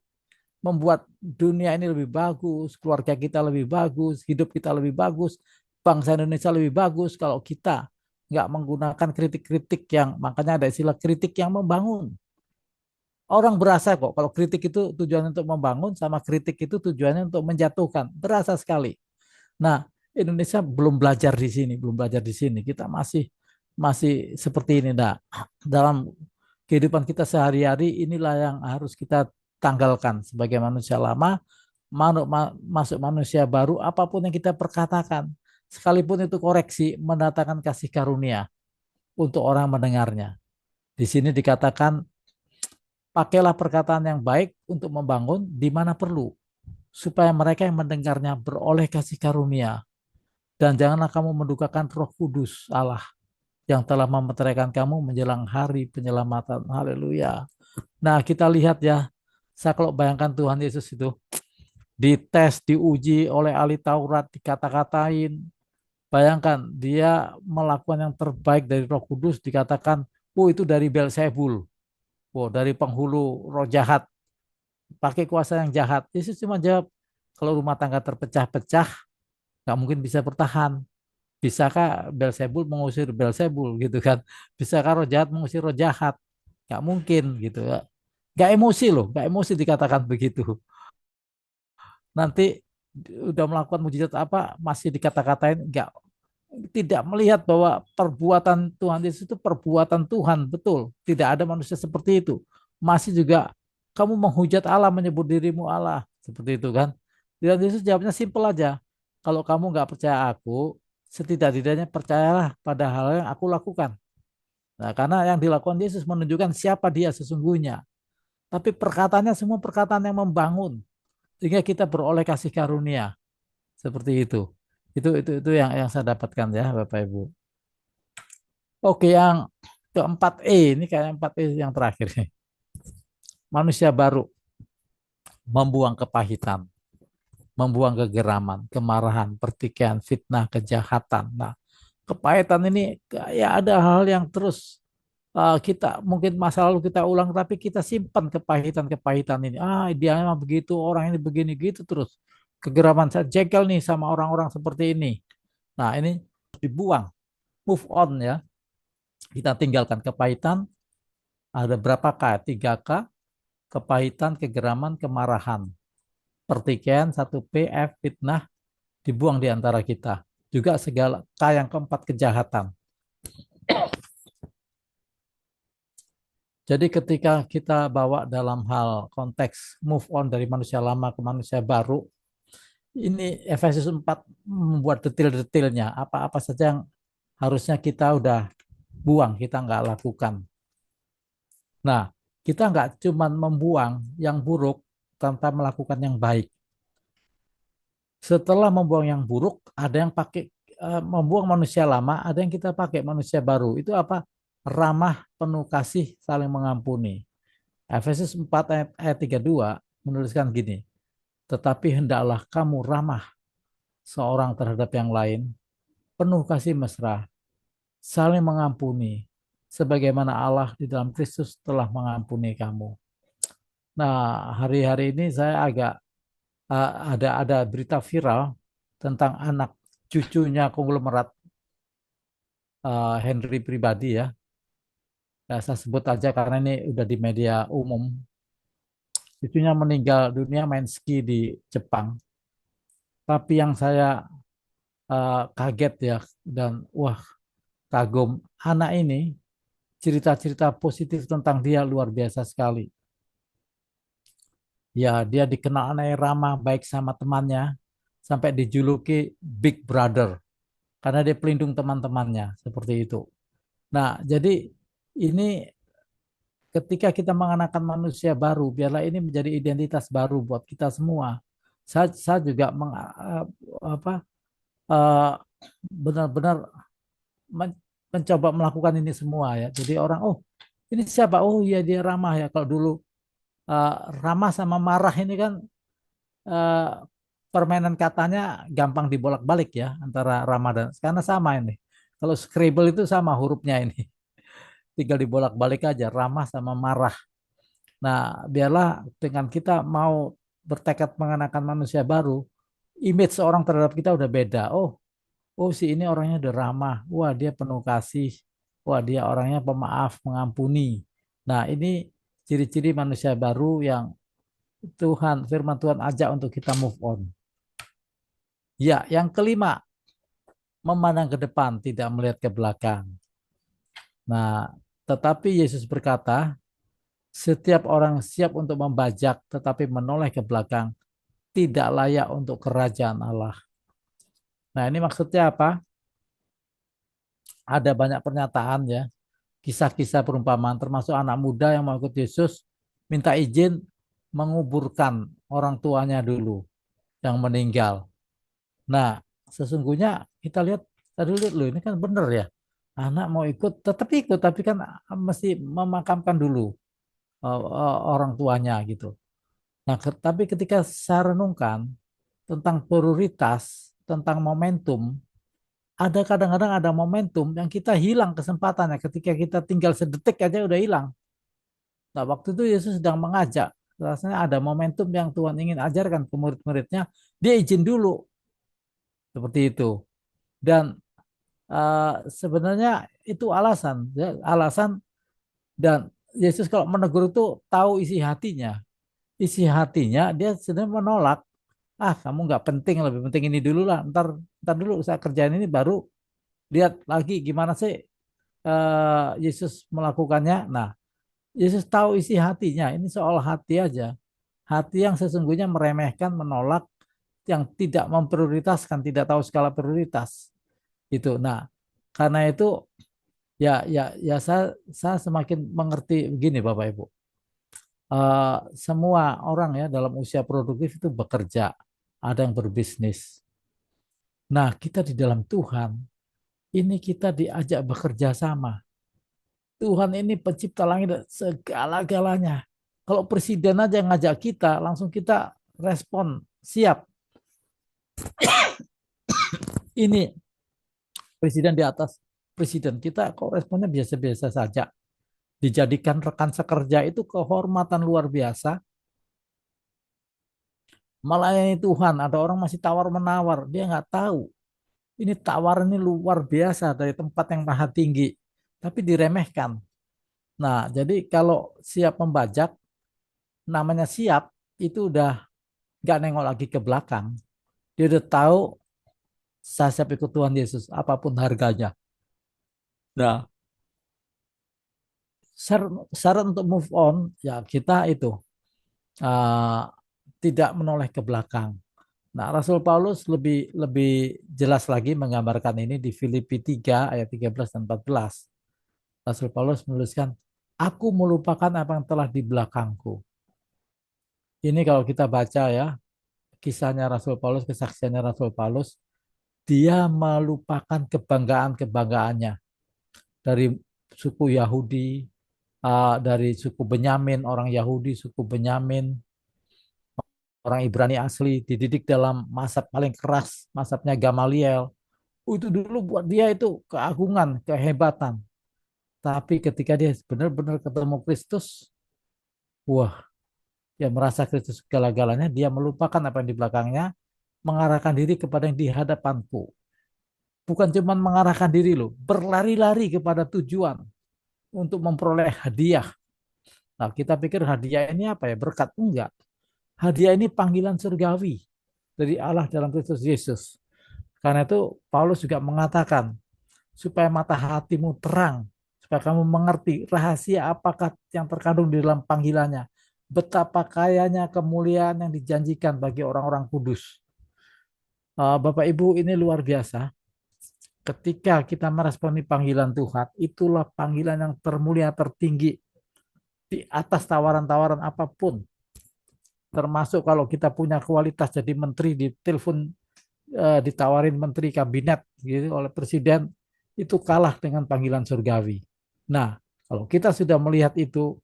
membuat dunia ini lebih bagus, keluarga kita lebih bagus, hidup kita lebih bagus, bangsa Indonesia lebih bagus kalau kita nggak menggunakan kritik-kritik yang makanya ada istilah kritik yang membangun. Orang berasa kok kalau kritik itu tujuannya untuk membangun sama kritik itu tujuannya untuk menjatuhkan. Berasa sekali. Nah, Indonesia belum belajar di sini, belum belajar di sini. Kita masih masih seperti ini. Nah, dalam kehidupan kita sehari-hari inilah yang harus kita tanggalkan sebagai manusia lama, masuk manusia baru, apapun yang kita perkatakan, sekalipun itu koreksi, mendatangkan kasih karunia untuk orang mendengarnya. Di sini dikatakan pakailah perkataan yang baik untuk membangun di mana perlu, supaya mereka yang mendengarnya beroleh kasih karunia. Dan janganlah kamu mendukakan Roh Kudus Allah yang telah memeteraikan kamu menjelang hari penyelamatan. Haleluya. Nah, kita lihat ya, saya kalau bayangkan Tuhan Yesus itu dites, diuji oleh ahli Taurat, dikata-katain. Bayangkan dia melakukan yang terbaik dari Roh Kudus, dikatakan, oh itu dari Beelzebul, oh dari penghulu roh jahat, pakai kuasa yang jahat. Yesus cuma jawab, kalau rumah tangga terpecah-pecah, nggak mungkin bisa bertahan. Bisakah Belzebul mengusir Belzebul gitu kan? Bisakah roh jahat mengusir roh jahat? Nggak mungkin gitu ya. Nggak emosi loh, nggak emosi dikatakan begitu. Nanti udah melakukan mujizat apa masih dikata-katain nggak tidak melihat bahwa perbuatan Tuhan Yesus itu perbuatan Tuhan betul. Tidak ada manusia seperti itu. Masih juga kamu menghujat Allah menyebut dirimu Allah seperti itu kan? Dan Yesus jawabnya simpel aja. Kalau kamu nggak percaya aku, setidak-tidaknya percayalah pada hal yang aku lakukan. Nah, karena yang dilakukan Yesus menunjukkan siapa dia sesungguhnya. Tapi perkataannya semua perkataan yang membangun sehingga kita beroleh kasih karunia seperti itu. Itu yang saya dapatkan ya Bapak Ibu. Oke, yang keempat E ini kayak empat E yang terakhir nih. Manusia baru membuang kepahitan, membuang kegeraman, kemarahan, pertikaian, fitnah, kejahatan. Nah, kepahitan ini ya ada hal yang terus kita mungkin masa lalu kita ulang tapi kita simpan kepahitan-kepahitan ini. Dia memang begitu, orang ini begini gitu terus. Kegeraman saya jengkel nih sama orang-orang seperti ini. Nah, ini dibuang, move on ya. Kita tinggalkan kepahitan, ada berapa K? 3K, kepahitan, kegeraman, kemarahan. Pertikaian, 1P, F, fitnah, dibuang di antara kita. Juga segala K yang keempat, kejahatan. Jadi ketika kita bawa dalam hal konteks move on dari manusia lama ke manusia baru, ini Efesus 4 membuat detail-detailnya. Apa-apa saja yang harusnya kita udah buang, kita nggak lakukan. Nah, kita nggak cuma membuang yang buruk tanpa melakukan yang baik. Setelah membuang yang buruk, ada yang pakai membuang manusia lama, ada yang kita pakai manusia baru. Itu apa? Ramah, penuh kasih, saling mengampuni. Efesus 4 ayat 32 menuliskan gini, tetapi hendaklah kamu ramah seorang terhadap yang lain, penuh kasih mesra, saling mengampuni, sebagaimana Allah di dalam Kristus telah mengampuni kamu. Nah, hari-hari ini saya agak ada berita viral tentang anak cucunya konglomerat Henry pribadi ya. Ya, saya sebut aja karena ini udah di media umum. Cucunya meninggal dunia main ski di Jepang. Tapi yang saya kaget ya dan wah kagum anak ini cerita-cerita positif tentang dia luar biasa sekali. Ya, dia dikenal anak yang ramah, baik sama temannya, sampai dijuluki Big Brother karena dia pelindung teman-temannya seperti itu. Nah, jadi ini ketika kita mengenakan manusia baru, biarlah ini menjadi identitas baru buat kita semua. Saya juga apa, eh, benar-benar mencoba melakukan ini semua ya. Jadi orang, oh ini siapa? Oh iya dia ramah ya. Kalau dulu eh, ramah sama marah ini kan eh, permainan katanya gampang dibolak-balik ya antara ramah dan karena sama ini. Kalau Scrabble itu sama hurufnya ini, tinggal dibolak-balik aja ramah sama marah. Nah, biarlah dengan kita mau bertekad mengenakan manusia baru, image seorang terhadap kita udah beda. Oh si ini orangnya udah ramah. Wah dia penuh kasih. Wah dia orangnya pemaaf, mengampuni. Nah ini ciri-ciri manusia baru yang firman Tuhan ajak untuk kita move on. Ya, yang kelima, memandang ke depan, tidak melihat ke belakang. Nah, tetapi Yesus berkata, setiap orang siap untuk membajak tetapi menoleh ke belakang, tidak layak untuk kerajaan Allah. Nah, ini maksudnya apa? Ada banyak pernyataan ya, kisah-kisah perumpamaan termasuk anak muda yang mau ikut Yesus minta izin menguburkan orang tuanya dulu yang meninggal. Nah, sesungguhnya kita lihat tadi lihat loh ini kan benar ya. Anak mau ikut tetap ikut tapi kan mesti memakamkan dulu orang tuanya gitu. Nah, tapi ketika saya renungkan tentang prioritas, tentang momentum, ada kadang-kadang ada momentum yang kita hilang kesempatannya ketika kita tinggal sedetik aja udah hilang. Nah, waktu itu Yesus sedang mengajak. Rasanya ada momentum yang Tuhan ingin ajarkan ke murid-muridnya. Dia izin dulu. Seperti itu. Dan sebenarnya itu alasan. Ya, alasan dan Yesus kalau menegur itu tahu isi hatinya. Isi hatinya dia sebenarnya menolak. Ah, kamu nggak penting, lebih penting ini dulu lah. Ntar dulu saya kerjain ini baru lihat lagi gimana sih Yesus melakukannya. Nah, Yesus tahu isi hatinya. Ini soal hati aja. Hati yang sesungguhnya meremehkan, menolak, yang tidak memprioritaskan, tidak tahu skala prioritas. Itu. Nah, karena itu ya saya semakin mengerti begini Bapak Ibu. Semua orang ya dalam usia produktif itu bekerja, ada yang berbisnis. Nah, kita di dalam Tuhan, ini kita diajak bekerja sama. Tuhan ini pencipta langit dan segala-galanya. Kalau presiden aja ngajak kita, langsung kita respon, siap. Ini presiden di atas presiden kita kok responnya biasa-biasa saja. Dijadikan rekan sekerja itu kehormatan luar biasa. Melayani Tuhan, ada orang masih tawar-menawar, dia nggak tahu. Ini tawaran ini luar biasa dari tempat yang maha tinggi. tapi diremehkan. Nah, jadi kalau siap membajak, namanya siap, itu udah nggak nengok lagi ke belakang. Dia udah tahu saya siap ikut Tuhan Yesus, apapun harganya. Nah, syarat, syarat untuk move on, ya kita itu uh, tidak menoleh ke belakang. Nah, Rasul Paulus lebih lebih jelas lagi menggambarkan ini di Filipi 3 ayat 13 dan 14. Rasul Paulus menuliskan, aku melupakan apa yang telah di belakangku. Ini kalau kita baca ya, kisahnya Rasul Paulus, kesaksiannya Rasul Paulus, dia melupakan kebanggaan-kebanggaannya dari suku Yahudi, dari suku Benyamin, orang Yahudi, suku Benyamin, orang Ibrani asli, dididik dalam mazhab paling keras, mazhabnya Gamaliel. Itu dulu buat dia itu keagungan, kehebatan. Tapi ketika dia benar-benar ketemu Kristus, wah, dia merasa Kristus segala-galanya, dia melupakan apa yang di belakangnya, mengarahkan diri kepada yang di hadapanku. Bukan cuma mengarahkan diri loh, berlari-lari kepada tujuan untuk memperoleh hadiah. Nah, kita pikir hadiah ini apa ya? Berkat? Enggak. Hadiah ini panggilan surgawi dari Allah dalam Kristus Yesus. Karena itu Paulus juga mengatakan, supaya mata hatimu terang, supaya kamu mengerti rahasia apakah yang terkandung di dalam panggilannya. Betapa kayanya kemuliaan yang dijanjikan bagi orang-orang kudus. Bapak Ibu, ini luar biasa. Ketika kita meresponi panggilan Tuhan, itulah panggilan yang termulia tertinggi di atas tawaran-tawaran apapun. Termasuk kalau kita punya kualitas jadi menteri, di telepon ditawarin menteri kabinet gitu oleh presiden, itu kalah dengan panggilan surgawi. Nah, kalau kita sudah melihat itu,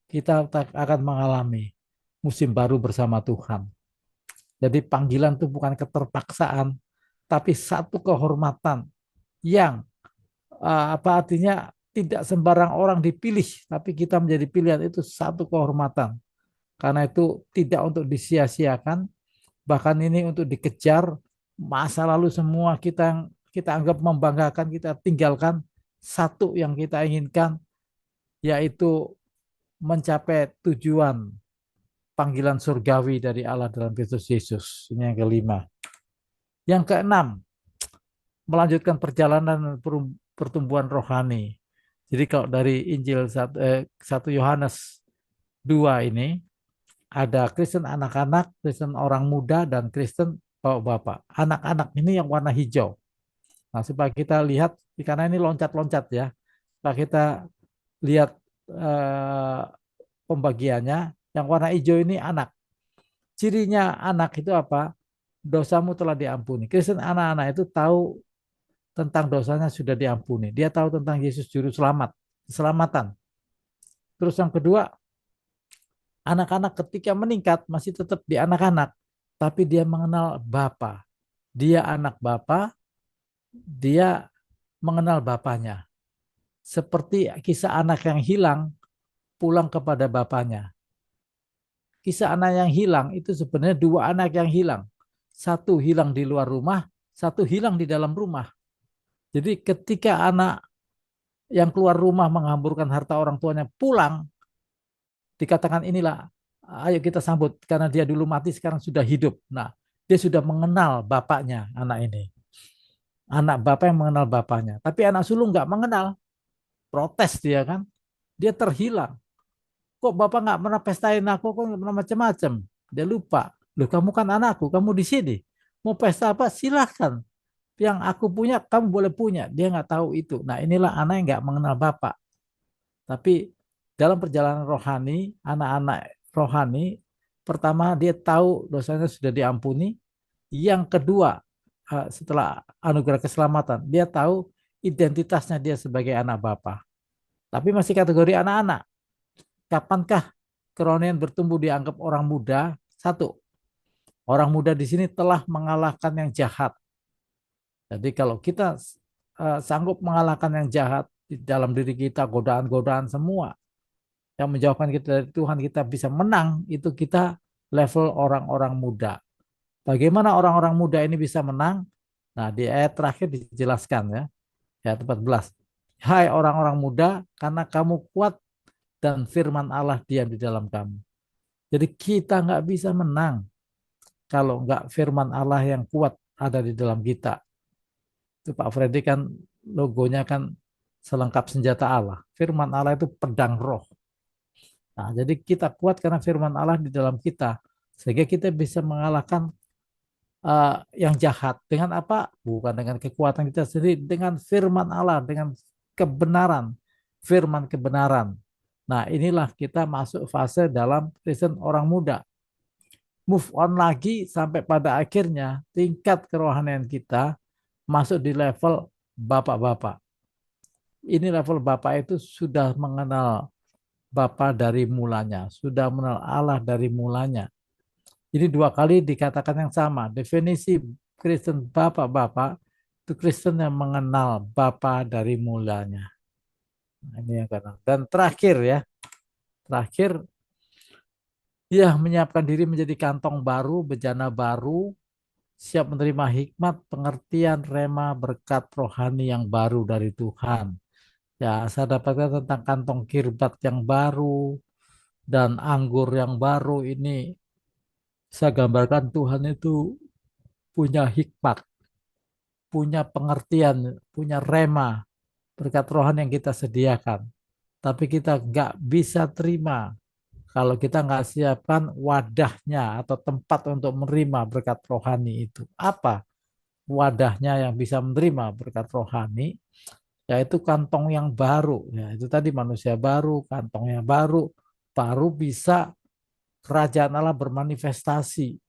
kita akan mengalami musim baru bersama Tuhan. Jadi panggilan itu bukan keterpaksaan, tapi satu kehormatan yang apa artinya tidak sembarang orang dipilih, tapi kita menjadi pilihan, itu satu kehormatan. Karena itu tidak untuk disia-siakan, bahkan ini untuk dikejar. Masa lalu semua kita anggap membanggakan, kita tinggalkan. Satu yang kita inginkan, yaitu mencapai tujuan panggilan surgawi dari Allah dalam Kristus Yesus. Ini yang kelima. Yang keenam, melanjutkan perjalanan pertumbuhan rohani. Jadi kalau dari Injil 1 Yohanes 2 ini, ada Kristen anak-anak, Kristen orang muda, dan Kristen bapak-bapak. Anak-anak ini yang warna hijau. Nah, supaya kita lihat, karena ini loncat-loncat ya, supaya kita lihat eh, pembagiannya, yang warna hijau ini anak. Cirinya anak itu apa? Dosamu telah diampuni. Kristen anak-anak itu tahu tentang dosanya sudah diampuni. Dia tahu tentang Yesus Juru Selamat, keselamatan. Terus yang kedua, anak-anak ketika meningkat masih tetap di anak-anak, tapi dia mengenal Bapa. Dia anak Bapa, dia mengenal Bapanya. Seperti kisah anak yang hilang pulang kepada Bapanya. Kisah anak yang hilang itu sebenarnya dua anak yang hilang. Satu hilang di luar rumah, satu hilang di dalam rumah. Jadi ketika anak yang keluar rumah menghamburkan harta orang tuanya pulang, dikatakan inilah, ayo kita sambut karena dia dulu mati sekarang sudah hidup. Nah, dia sudah mengenal bapaknya, anak ini. Anak bapak yang mengenal bapaknya. Tapi anak sulung nggak mengenal, protes dia kan. Dia terhilang. Kok bapak nggak pernah pestain aku, kok nggak pernah macam-macam. Dia lupa. Loh, kamu kan anakku, kamu di sini. Mau pesta apa? Silahkan. Yang aku punya, kamu boleh punya. Dia nggak tahu itu. Nah, inilah anak yang nggak mengenal bapak. Tapi dalam perjalanan rohani, anak-anak rohani, pertama dia tahu dosanya sudah diampuni. Yang kedua, setelah anugerah keselamatan, dia tahu identitasnya dia sebagai anak Bapa. Tapi masih kategori anak-anak. Kapankah kerohanian bertumbuh dianggap orang muda? Satu, orang muda di sini telah mengalahkan yang jahat. Jadi kalau kita sanggup mengalahkan yang jahat di dalam diri kita, godaan-godaan semua, yang menjauhkan kita dari Tuhan, kita bisa menang, itu kita level orang-orang muda. Bagaimana orang-orang muda ini bisa menang? Nah, di ayat terakhir dijelaskan ya, ayat 14. Hai orang-orang muda, karena kamu kuat dan firman Allah diam di dalam kamu. Jadi kita nggak bisa menang kalau nggak firman Allah yang kuat ada di dalam kita. Itu Pak Freddy kan logonya kan selengkap senjata Allah. Firman Allah itu pedang roh. Nah, jadi kita kuat karena firman Allah di dalam kita. Sehingga kita bisa mengalahkan yang jahat. Dengan apa? Bukan dengan kekuatan kita sendiri. Dengan firman Allah, dengan kebenaran. Firman kebenaran. Nah, inilah kita masuk fase dalam Kristen orang muda. Move on lagi sampai pada akhirnya tingkat kerohanian kita masuk di level bapak-bapak. Ini level bapak itu sudah mengenal Bapa dari mulanya, sudah mengenal Allah dari mulanya. Ini dua kali dikatakan yang sama. Definisi Kristen bapak-bapak itu Kristen yang mengenal Bapa dari mulanya. Nah, ini yang kata. Dan terakhir ya, terakhir ya menyiapkan diri menjadi kantong baru, bejana baru, siap menerima hikmat, pengertian, rema, berkat rohani yang baru dari Tuhan. Ya, saya dapatkan tentang kantong kirbat yang baru dan anggur yang baru ini. Saya gambarkan Tuhan itu punya hikmat, punya pengertian, punya rema, berkat rohani yang kita sediakan. Tapi kita nggak bisa terima kalau kita nggak siapkan wadahnya atau tempat untuk menerima berkat rohani itu. Apa wadahnya yang bisa menerima berkat rohani? Yaitu kantong yang baru. Ya, itu tadi manusia baru, kantongnya baru, baru bisa kerajaan Allah bermanifestasi.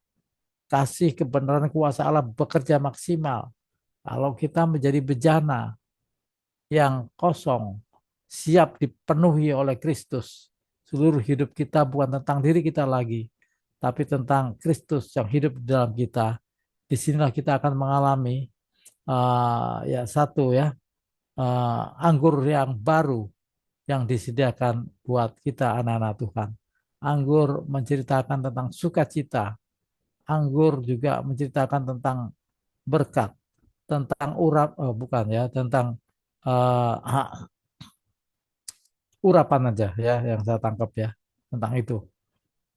Kasih kebenaran kuasa Allah bekerja maksimal. Kalau kita menjadi bejana yang kosong, siap dipenuhi oleh Kristus. Seluruh hidup kita bukan tentang diri kita lagi, tapi tentang Kristus yang hidup di dalam kita. Disinilah kita akan mengalami ya satu ya anggur yang baru yang disediakan buat kita anak-anak Tuhan. Anggur menceritakan tentang sukacita. Anggur juga menceritakan tentang berkat, tentang urap, oh, bukan ya, tentang uh, urapan aja ya yang saya tangkap ya tentang itu.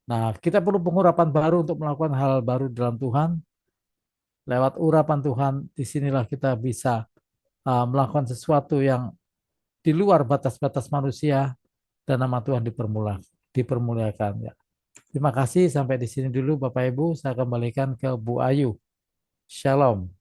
Nah, kita perlu pengurapan baru untuk melakukan hal baru dalam Tuhan. Lewat urapan Tuhan, disinilah kita bisa melakukan sesuatu yang di luar batas-batas manusia dan nama Tuhan dipermuliakan ya. Terima kasih sampai di sini dulu Bapak Ibu. Saya kembalikan ke Bu Ayu. Shalom.